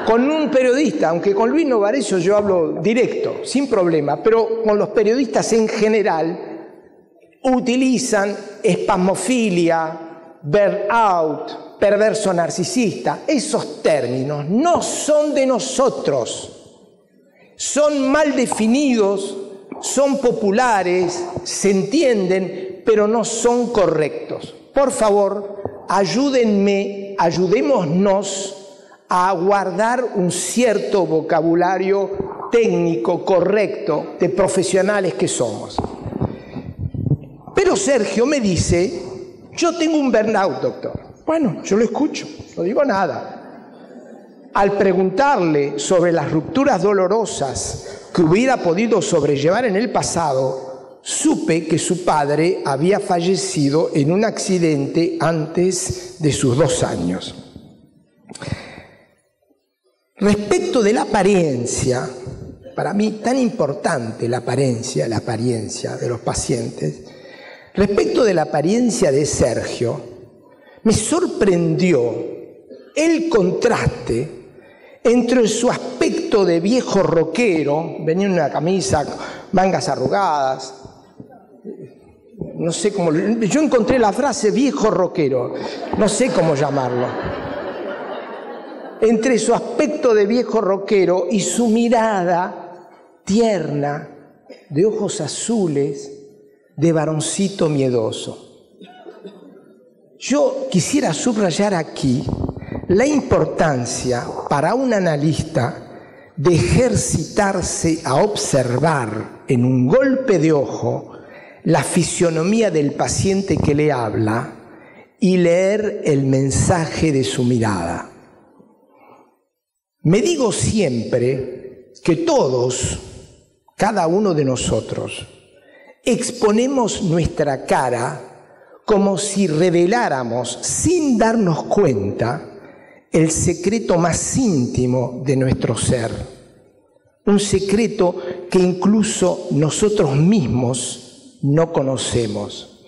Con un periodista, aunque con Luis Novarecio yo hablo directo, sin problema, pero con los periodistas en general utilizan espasmofilia, burnout, perverso narcisista. Esos términos no son de nosotros, son mal definidos, son populares, se entienden, pero no son correctos. Por favor, ayudémonos a guardar un cierto vocabulario técnico correcto de profesionales que somos. Pero Sergio me dice, yo tengo un burnout, doctor. Bueno, yo lo escucho, no digo nada. Al preguntarle sobre las rupturas dolorosas que hubiera podido sobrellevar en el pasado, supe que su padre había fallecido en un accidente antes de sus 2 años. Respecto de la apariencia, para mí tan importante la apariencia de los pacientes, respecto de la apariencia de Sergio, me sorprendió el contraste entre su aspecto de viejo rockero, venía en una camisa, mangas arrugadas, no sé cómo, yo encontré la frase viejo rockero, no sé cómo llamarlo, entre su aspecto de viejo rockero y su mirada tierna, de ojos azules, de varoncito miedoso. Yo quisiera subrayar aquí la importancia para un analista de ejercitarse a observar en un golpe de ojo la fisionomía del paciente que le habla y leer el mensaje de su mirada. Me digo siempre que todos, cada uno de nosotros, exponemos nuestra cara como si reveláramos, sin darnos cuenta, el secreto más íntimo de nuestro ser. Un secreto que incluso nosotros mismos no conocemos.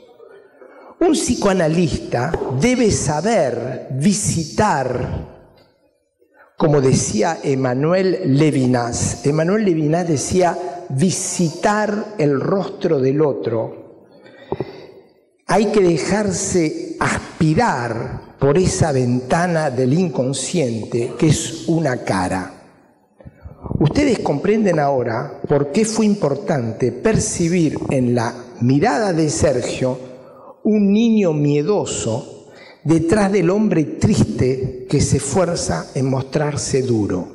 Un psicoanalista debe saber visitar, como decía Emmanuel Levinas. Emmanuel Levinas decía visitar el rostro del otro. Hay que dejarse aspirar por esa ventana del inconsciente que es una cara. Ustedes comprenden ahora por qué fue importante percibir en la mirada de Sergio un niño miedoso detrás del hombre triste que se esfuerza en mostrarse duro.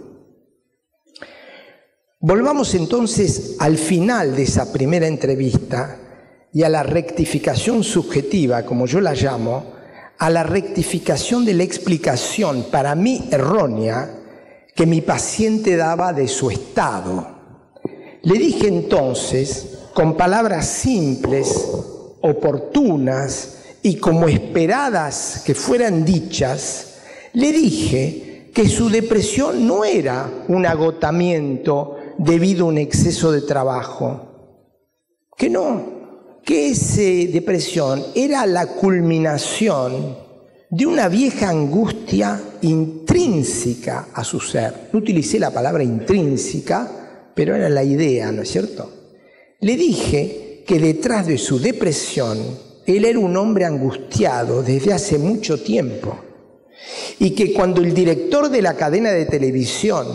Volvamos entonces al final de esa primera entrevista y a la rectificación subjetiva, como yo la llamo, a la rectificación de la explicación, para mí errónea, que mi paciente daba de su estado. Le dije entonces, con palabras simples, oportunas y como esperadas que fueran dichas, le dije que su depresión no era un agotamiento debido a un exceso de trabajo, que no, que esa depresión era la culminación de una vieja angustia intrínseca a su ser. No utilicé la palabra intrínseca, pero era la idea, ¿no es cierto? Le dije que detrás de su depresión, él era un hombre angustiado desde hace mucho tiempo y que cuando el director de la cadena de televisión,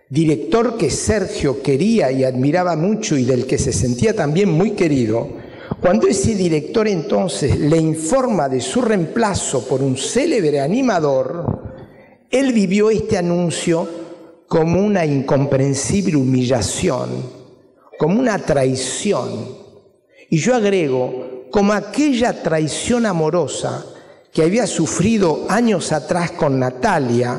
director que Sergio quería y admiraba mucho y del que se sentía también muy querido, cuando ese director entonces le informa de su reemplazo por un célebre animador, él vivió este anuncio como una incomprensible humillación, como una traición. Y yo agrego, como aquella traición amorosa que había sufrido años atrás con Natalia,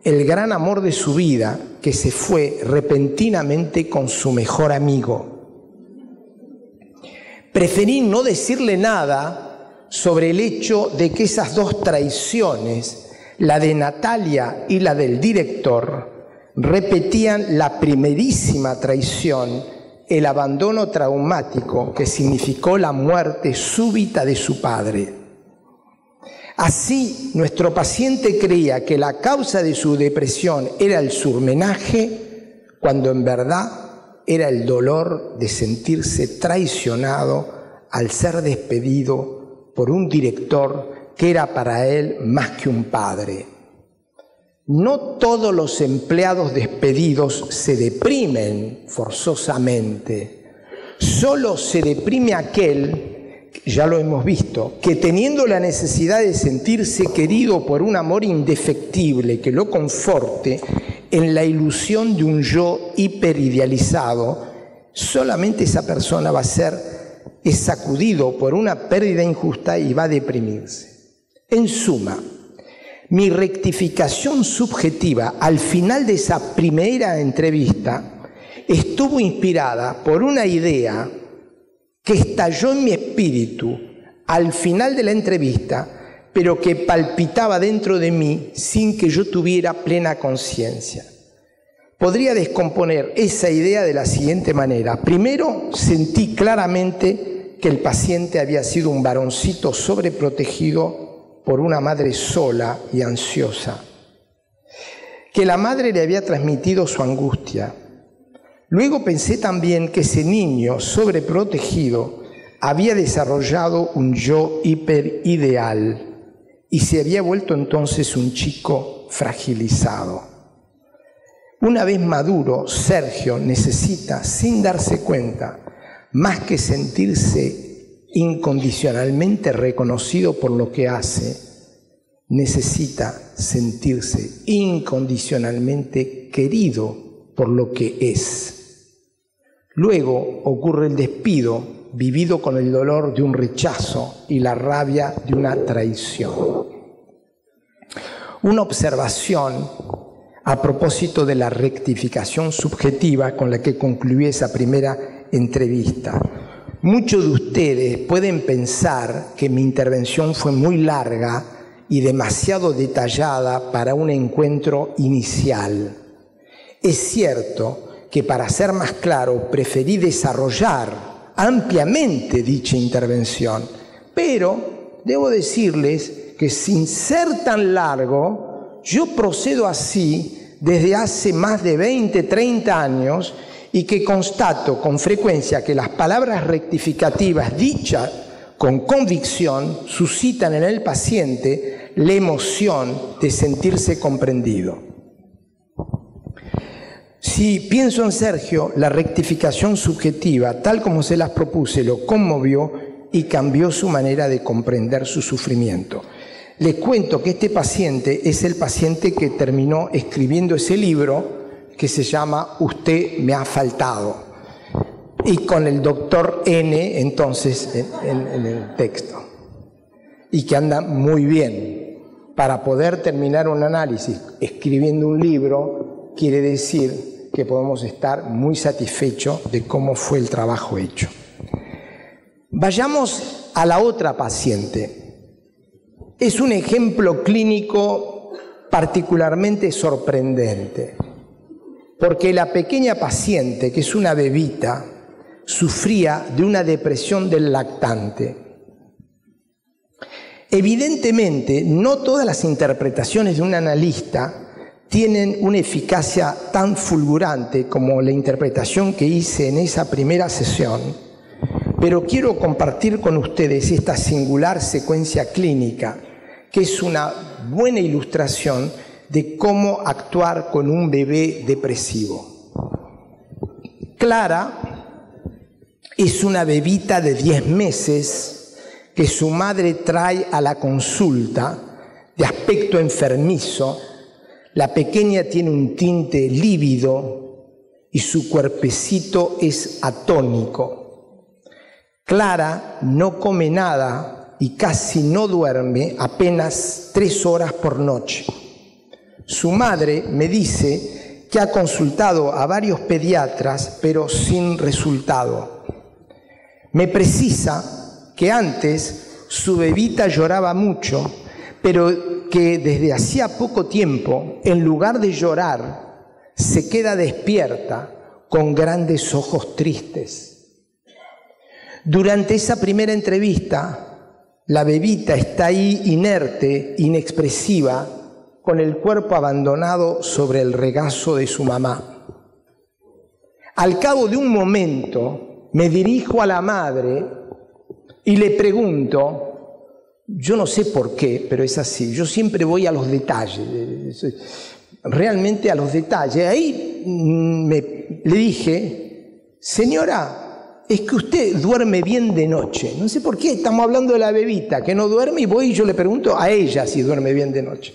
el gran amor de su vida, que se fue repentinamente con su mejor amigo. Preferí no decirle nada sobre el hecho de que esas dos traiciones, la de Natalia y la del director, repetían la primerísima traición, el abandono traumático que significó la muerte súbita de su padre. Así, nuestro paciente creía que la causa de su depresión era el surmenaje, cuando en verdad era el dolor de sentirse traicionado al ser despedido por un director que era para él más que un padre. No todos los empleados despedidos se deprimen forzosamente. Solo se deprime aquel, ya lo hemos visto, que teniendo la necesidad de sentirse querido por un amor indefectible que lo conforte, en la ilusión de un yo hiperidealizado, solamente esa persona va a ser sacudido por una pérdida injusta y va a deprimirse. En suma, mi rectificación subjetiva al final de esa primera entrevista estuvo inspirada por una idea que estalló en mi espíritu al final de la entrevista, pero que palpitaba dentro de mí sin que yo tuviera plena conciencia. Podría descomponer esa idea de la siguiente manera. Primero, sentí claramente que el paciente había sido un varoncito sobreprotegido por una madre sola y ansiosa, que la madre le había transmitido su angustia. Luego pensé también que ese niño sobreprotegido había desarrollado un yo hiperideal y se había vuelto entonces un chico fragilizado. Una vez maduro, Sergio necesita, sin darse cuenta, más que sentirse incondicionalmente reconocido por lo que hace, necesita sentirse incondicionalmente querido por lo que es. Luego ocurre el despido, vivido con el dolor de un rechazo y la rabia de una traición. Una observación a propósito de la rectificación subjetiva con la que concluí esa primera entrevista. Muchos de ustedes pueden pensar que mi intervención fue muy larga y demasiado detallada para un encuentro inicial. Es cierto que, para ser más claro, preferí desarrollar ampliamente dicha intervención, pero debo decirles que, sin ser tan largo, yo procedo así desde hace más de 20, 30 años y que constato con frecuencia que las palabras rectificativas dichas con convicción suscitan en el paciente la emoción de sentirse comprendido. Si pienso en Sergio, la rectificación subjetiva, tal como se las propuse, lo conmovió y cambió su manera de comprender su sufrimiento. Les cuento que este paciente es el paciente que terminó escribiendo ese libro que se llama Usted me ha faltado, y con el doctor N entonces en el texto, y que anda muy bien. Para poder terminar un análisis escribiendo un libro quiere decir que podemos estar muy satisfechos de cómo fue el trabajo hecho. Vayamos a la otra paciente. Es un ejemplo clínico particularmente sorprendente, porque la pequeña paciente, que es una bebita, sufría de una depresión del lactante. Evidentemente, no todas las interpretaciones de un analista tienen una eficacia tan fulgurante como la interpretación que hice en esa primera sesión, pero quiero compartir con ustedes esta singular secuencia clínica, que es una buena ilustración de cómo actuar con un bebé depresivo. Clara es una bebita de 10 meses que su madre trae a la consulta, de aspecto enfermizo. La pequeña tiene un tinte lívido y su cuerpecito es atónico. Clara no come nada y casi no duerme, apenas 3 horas por noche. Su madre me dice que ha consultado a varios pediatras, pero sin resultado. Me precisa que antes su bebita lloraba mucho, pero que desde hacía poco tiempo, en lugar de llorar, se queda despierta con grandes ojos tristes. Durante esa primera entrevista, la bebita está ahí inerte, inexpresiva, con el cuerpo abandonado sobre el regazo de su mamá. Al cabo de un momento, me dirijo a la madre y le pregunto. Yo no sé por qué, pero es así. Yo siempre voy a los detalles, realmente a los detalles. Ahí le dije, señora, es que usted duerme bien de noche. No sé por qué, estamos hablando de la bebita que no duerme y voy y yo le pregunto a ella si duerme bien de noche.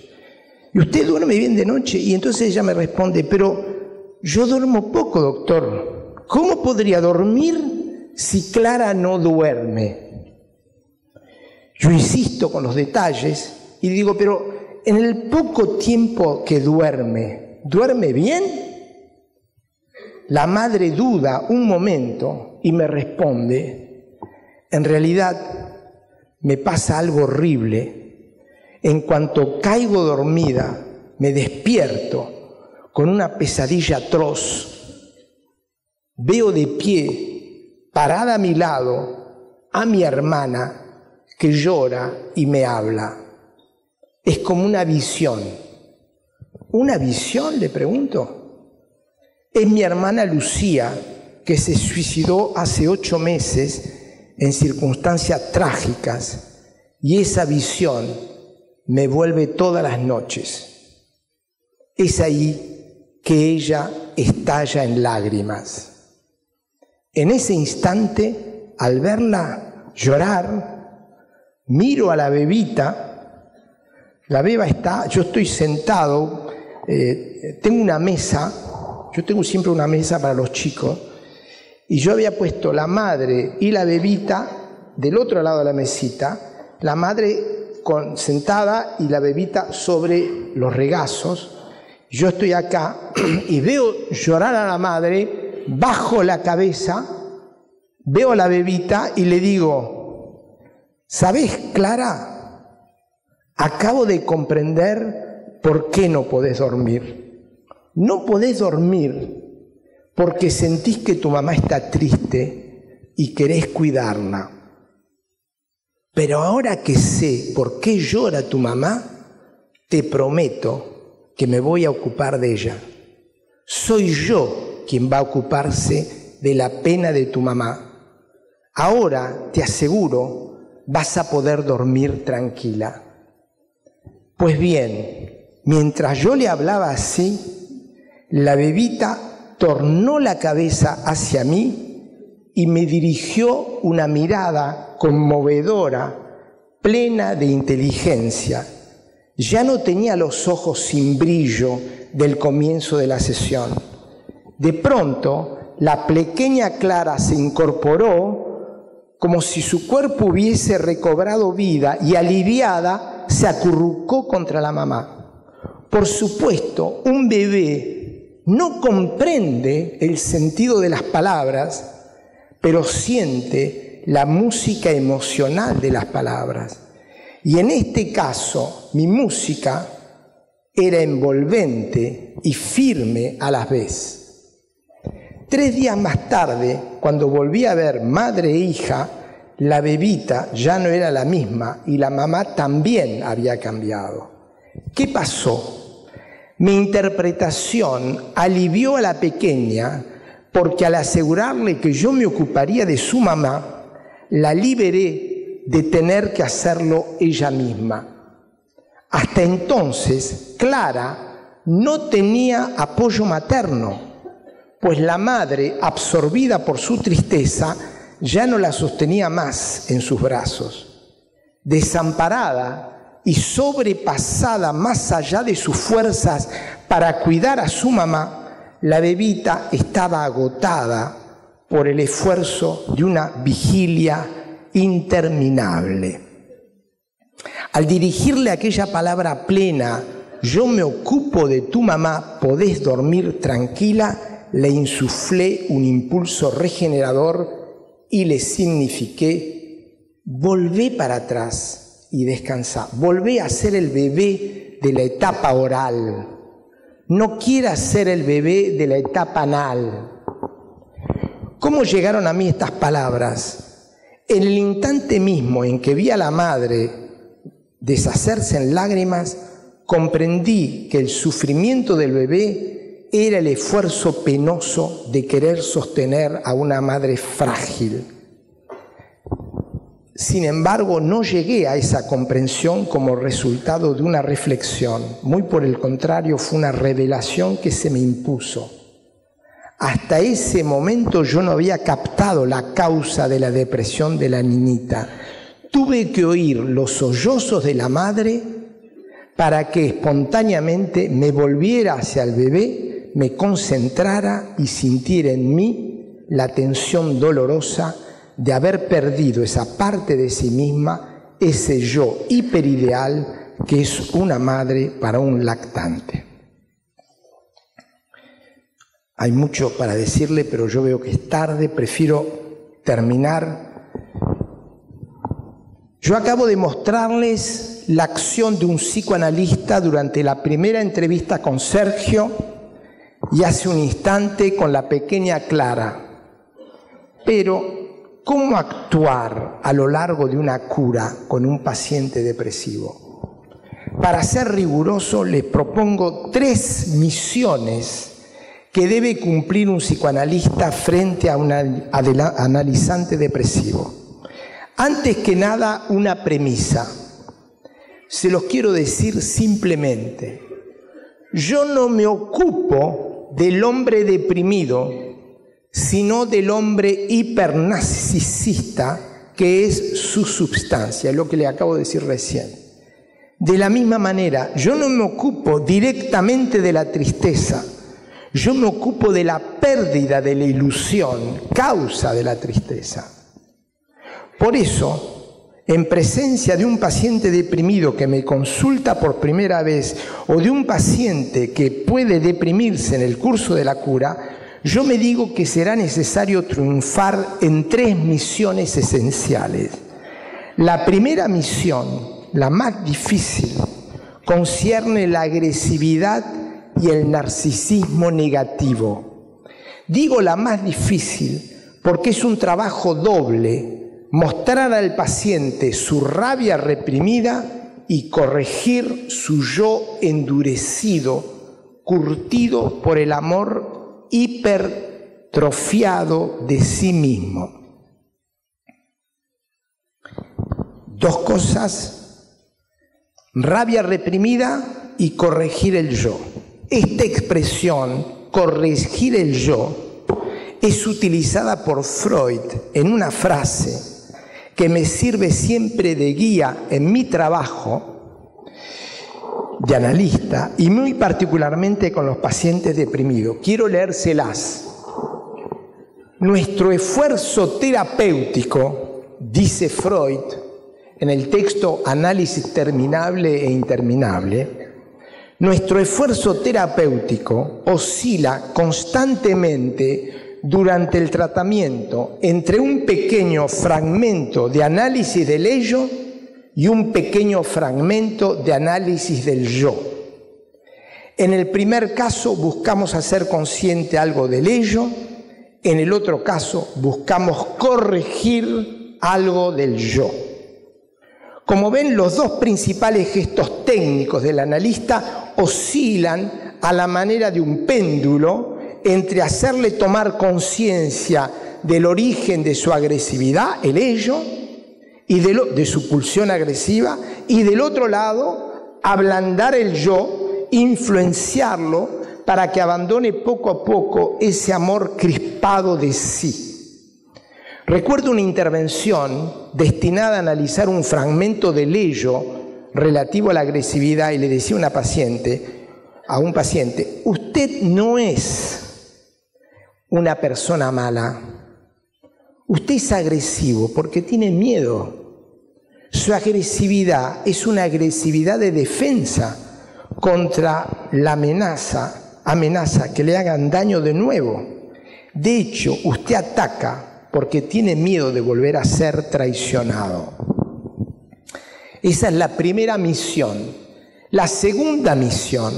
¿Y usted duerme bien de noche? Y entonces ella me responde, pero yo duermo poco, doctor. ¿Cómo podría dormir si Clara no duerme? Yo insisto con los detalles y digo, pero en el poco tiempo que duerme, ¿duerme bien? La madre duda un momento y me responde, en realidad me pasa algo horrible. En cuanto caigo dormida, me despierto con una pesadilla atroz. Veo de pie, parada a mi lado, a mi hermana, que llora y me habla. Es como una visión. ¿Una visión?, le pregunto. Es mi hermana Lucía, que se suicidó hace 8 meses en circunstancias trágicas, y esa visión me vuelve todas las noches. Es ahí que ella estalla en lágrimas. En ese instante, al verla llorar, miro a la bebita, la beba está, yo estoy sentado, tengo una mesa, yo tengo siempre una mesa para los chicos, y yo había puesto la madre y la bebita del otro lado de la mesita, la madre sentada y la bebita sobre los regazos. Yo estoy acá y veo llorar a la madre, bajo la cabeza, veo a la bebita y le digo, ¿sabés, Clara? Acabo de comprender por qué no podés dormir. No podés dormir porque sentís que tu mamá está triste y querés cuidarla. Pero ahora que sé por qué llora tu mamá, te prometo que me voy a ocupar de ella. Soy yo quien va a ocuparse de la pena de tu mamá. Ahora, te aseguro, vas a poder dormir tranquila. Pues bien, mientras yo le hablaba así, la bebita tornó la cabeza hacia mí y me dirigió una mirada conmovedora, plena de inteligencia. Ya no tenía los ojos sin brillo del comienzo de la sesión. De pronto, la pequeña Clara se incorporó como si su cuerpo hubiese recobrado vida y aliviada se acurrucó contra la mamá. Por supuesto, un bebé no comprende el sentido de las palabras, pero siente la música emocional de las palabras. Y en este caso, mi música era envolvente y firme a la vez. 3 días más tarde, cuando volví a ver madre e hija, la bebita ya no era la misma y la mamá también había cambiado. ¿Qué pasó? Mi interpretación alivió a la pequeña porque al asegurarle que yo me ocuparía de su mamá, la liberé de tener que hacerlo ella misma. Hasta entonces, Clara no tenía apoyo materno, pues la madre, absorbida por su tristeza, ya no la sostenía más en sus brazos. Desamparada y sobrepasada más allá de sus fuerzas para cuidar a su mamá, la bebita estaba agotada por el esfuerzo de una vigilia interminable. Al dirigirle aquella palabra plena, yo me ocupo de tu mamá, podés dormir tranquila, le insuflé un impulso regenerador y le signifiqué: volvé para atrás y descansá, volvé a ser el bebé de la etapa oral, no quieras ser el bebé de la etapa anal. ¿Cómo llegaron a mí estas palabras? En el instante mismo en que vi a la madre deshacerse en lágrimas, comprendí que el sufrimiento del bebé era el esfuerzo penoso de querer sostener a una madre frágil. Sin embargo, no llegué a esa comprensión como resultado de una reflexión. Muy por el contrario, fue una revelación que se me impuso. Hasta ese momento yo no había captado la causa de la depresión de la niñita. Tuve que oír los sollozos de la madre para que espontáneamente me volviera hacia el bebé, me concentrara y sintiera en mí la tensión dolorosa de haber perdido esa parte de sí misma, ese yo hiperideal que es una madre para un lactante. Hay mucho para decirle, pero yo veo que es tarde, prefiero terminar. Yo acabo de mostrarles la acción de un psicoanalista durante la primera entrevista con Sergio y hace un instante con la pequeña Clara. Pero, ¿cómo actuar a lo largo de una cura con un paciente depresivo? Para ser riguroso, les propongo 3 misiones que debe cumplir un psicoanalista frente a un analizante depresivo. Antes que nada, una premisa. Se los quiero decir simplemente. Yo no me ocupo del hombre deprimido, sino del hombre hipernarcisista, que es su substancia, lo que le acabo de decir recién. De la misma manera, yo no me ocupo directamente de la tristeza, yo me ocupo de la pérdida de la ilusión, causa de la tristeza. Por eso, en presencia de un paciente deprimido que me consulta por primera vez o de un paciente que puede deprimirse en el curso de la cura, yo me digo que será necesario triunfar en 3 misiones esenciales. La primera misión, la más difícil, concierne la agresividad y el narcisismo negativo. Digo la más difícil porque es un trabajo doble, mostrar al paciente su rabia reprimida y corregir su yo endurecido, curtido por el amor hipertrofiado de sí mismo. 2 cosas: rabia reprimida y corregir el yo. Esta expresión, corregir el yo, es utilizada por Freud en una frase que me sirve siempre de guía en mi trabajo de analista y muy particularmente con los pacientes deprimidos. Quiero leérselas. Nuestro esfuerzo terapéutico, dice Freud en el texto Análisis terminable e interminable, nuestro esfuerzo terapéutico oscila constantemente durante el tratamiento entre un pequeño fragmento de análisis del ello y un pequeño fragmento de análisis del yo. En el primer caso buscamos hacer consciente algo del ello, en el otro caso buscamos corregir algo del yo. Como ven, los dos principales gestos técnicos del analista oscilan a la manera de un péndulo entre hacerle tomar conciencia del origen de su agresividad, el ello, y de su pulsión agresiva, y del otro lado, ablandar el yo, influenciarlo para que abandone poco a poco ese amor crispado de sí. Recuerdo una intervención destinada a analizar un fragmento del ello relativo a la agresividad y le decía a un paciente, usted no es una persona mala, usted es agresivo porque tiene miedo. Su agresividad es una agresividad de defensa contra la amenaza que le hagan daño de nuevo. De hecho, usted ataca porque tiene miedo de volver a ser traicionado. Esa es la primera misión. La segunda misión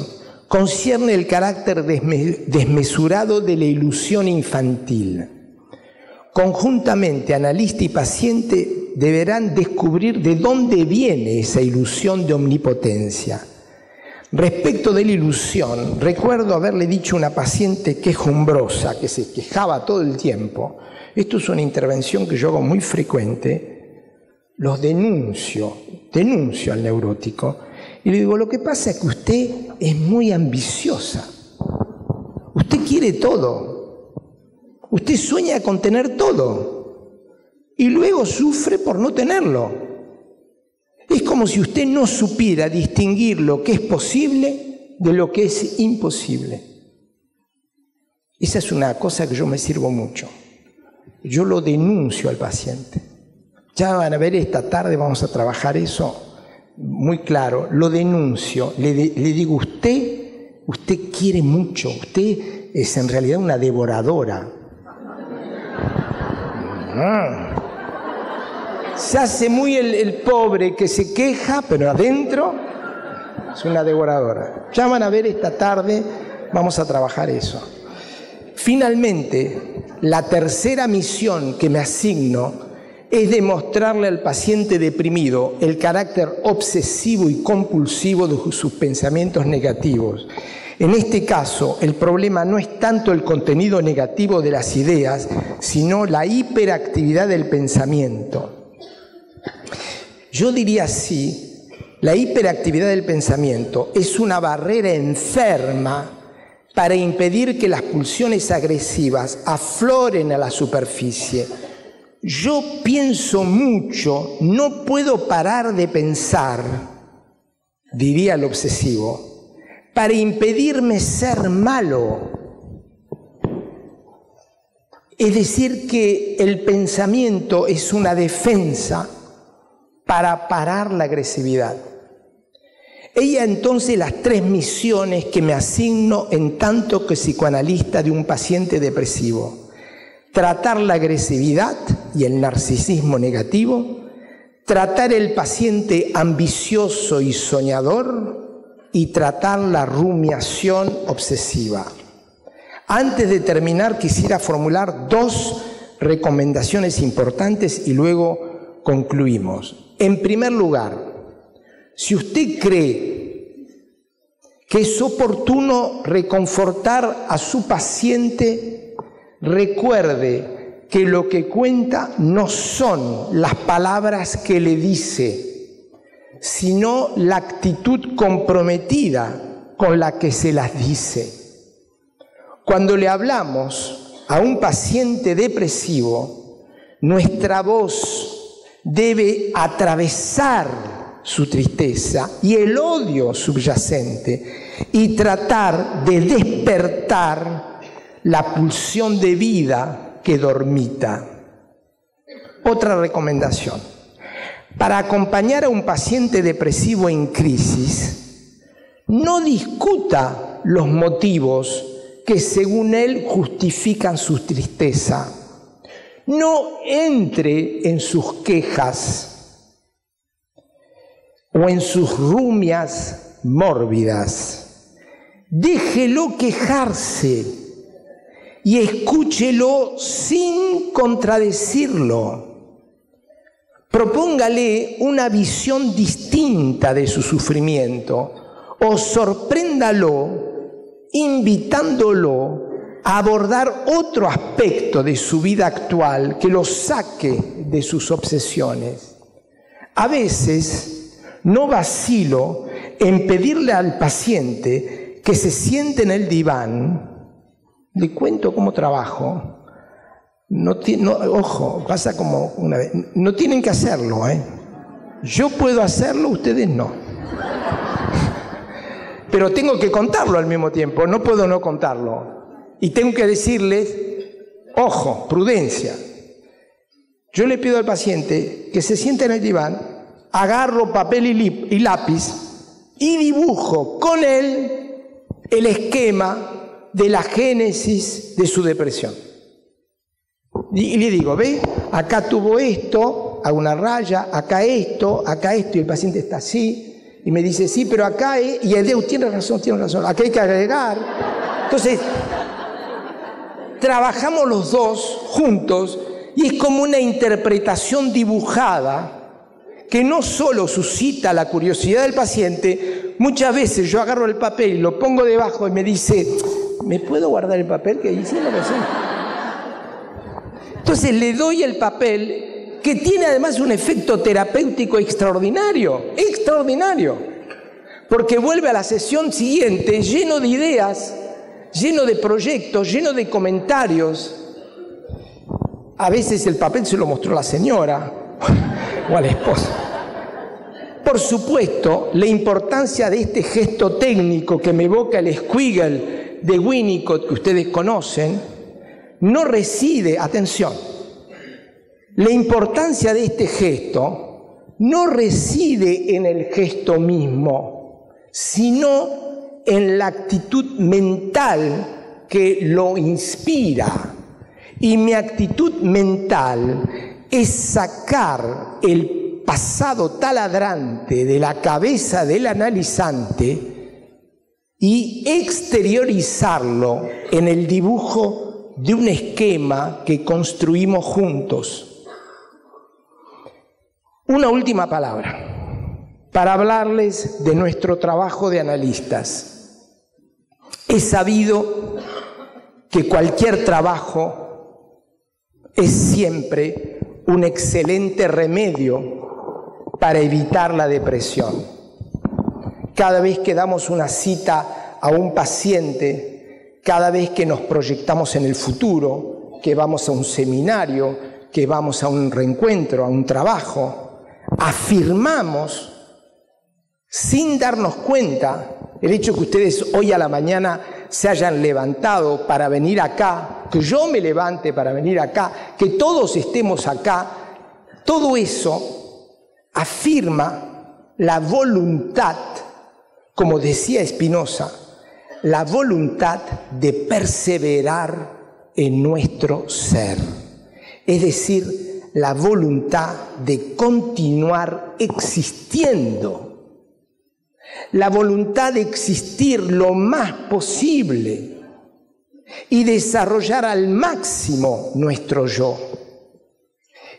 concierne el carácter desmesurado de la ilusión infantil. Conjuntamente, analista y paciente deberán descubrir de dónde viene esa ilusión de omnipotencia. Respecto de la ilusión, recuerdo haberle dicho a una paciente quejumbrosa, que se quejaba todo el tiempo. Esto es una intervención que yo hago muy frecuente. Los denuncio al neurótico y le digo, lo que pasa es que usted es muy ambiciosa. Usted quiere todo. Usted sueña con tener todo y luego sufre por no tenerlo. Es como si usted no supiera distinguir lo que es posible de lo que es imposible. Esa es una cosa que yo me sirvo mucho. Yo lo denuncio al paciente. Ya van a ver, esta tarde vamos a trabajar eso muy claro. Lo denuncio, le digo, usted quiere mucho, usted es en realidad una devoradora. Se hace muy el pobre que se queja, pero adentro es una devoradora. Ya van a ver, esta tarde vamos a trabajar eso. Finalmente, la tercera misión que me asigno es demostrarle al paciente deprimido el carácter obsesivo y compulsivo de sus pensamientos negativos. En este caso, el problema no es tanto el contenido negativo de las ideas, sino la hiperactividad del pensamiento. Yo diría así, la hiperactividad del pensamiento es una barrera enferma para impedir que las pulsiones agresivas afloren a la superficie. Yo pienso mucho, no puedo parar de pensar, diría el obsesivo, para impedirme ser malo. Es decir, que el pensamiento es una defensa para parar la agresividad. Ella entonces las tres misiones que me asigno en tanto que psicoanalista de un paciente depresivo: tratar la agresividad y el narcisismo negativo, tratar el paciente ambicioso y soñador y tratar la rumiación obsesiva. Antes de terminar, quisiera formular dos recomendaciones importantes y luego concluimos. En primer lugar, si usted cree que es oportuno reconfortar a su paciente, recuerde que lo que cuenta no son las palabras que le dice, sino la actitud comprometida con la que se las dice. Cuando le hablamos a un paciente depresivo, nuestra voz debe atravesar su tristeza y el odio subyacente y tratar de despertar la pulsión de vida que dormita. Otra recomendación: para acompañar a un paciente depresivo en crisis, no discuta los motivos que según él justifican su tristeza. No entre en sus quejas o en sus rumias mórbidas. Déjelo quejarse y escúchelo sin contradecirlo. propóngale una visión distinta de su sufrimiento o sorpréndalo invitándolo a abordar otro aspecto de su vida actual que lo saque de sus obsesiones. A veces no vacilo en pedirle al paciente que se siente en el diván. Le cuento cómo trabajo. Ojo, pasa como una vez. No tienen que hacerlo, ¿eh? Yo puedo hacerlo, ustedes no. Pero tengo que contarlo al mismo tiempo, no puedo no contarlo. Y tengo que decirles, ojo, prudencia. Yo le pido al paciente que se siente en el diván, agarro papel y lápiz y dibujo con él el esquema de la génesis de su depresión. Y le digo, ¿ve? Acá tuvo esto, hago una raya, acá esto, y el paciente está así, y me dice, sí, pero acá, y el Deus tiene razón, acá hay que agregar. Entonces, trabajamos los dos juntos, y es como una interpretación dibujada, que no solo suscita la curiosidad del paciente, muchas veces yo agarro el papel y lo pongo debajo y me dice, ¿me puedo guardar el papel que hice? No lo sé. Entonces le doy el papel, que tiene además un efecto terapéutico extraordinario, porque vuelve a la sesión siguiente lleno de ideas, lleno de proyectos, lleno de comentarios. A veces el papel se lo mostró la señora o a la esposa. Por supuesto, la importancia de este gesto técnico que me evoca el squiggle de Winnicott, que ustedes conocen, no reside, atención, la importancia de este gesto no reside en el gesto mismo, sino en la actitud mental que lo inspira. Y mi actitud mental es sacar el pasado taladrante de la cabeza del analizante y exteriorizarlo en el dibujo de un esquema que construimos juntos. Una última palabra para hablarles de nuestro trabajo de analistas. Es sabido que cualquier trabajo es siempre un excelente remedio para evitar la depresión. Cada vez que damos una cita a un paciente, cada vez que nos proyectamos en el futuro, que vamos a un seminario, que vamos a un reencuentro, a un trabajo, afirmamos, sin darnos cuenta, el hecho que ustedes hoy a la mañana se hayan levantado para venir acá, que yo me levante para venir acá, que todos estemos acá, todo eso afirma la voluntad, como decía Spinoza, la voluntad de perseverar en nuestro ser, es decir, la voluntad de continuar existiendo, la voluntad de existir lo más posible y desarrollar al máximo nuestro yo.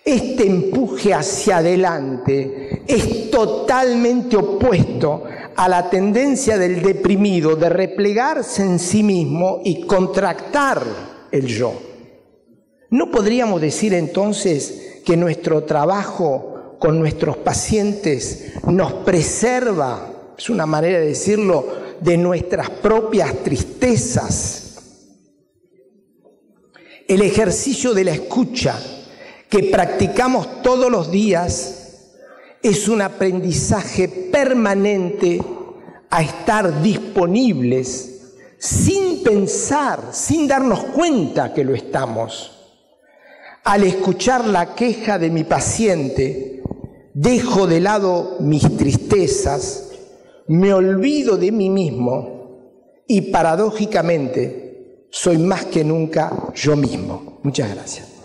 Este empuje hacia adelante es totalmente opuesto a la tendencia del deprimido de replegarse en sí mismo y contractar el yo. ¿No podríamos decir entonces que nuestro trabajo con nuestros pacientes nos preserva, es una manera de decirlo, de nuestras propias tristezas? El ejercicio de la escucha que practicamos todos los días es un aprendizaje permanente a estar disponibles sin pensar, sin darnos cuenta que lo estamos. Al escuchar la queja de mi paciente, dejo de lado mis tristezas, me olvido de mí mismo y paradójicamente soy más que nunca yo mismo. Muchas gracias.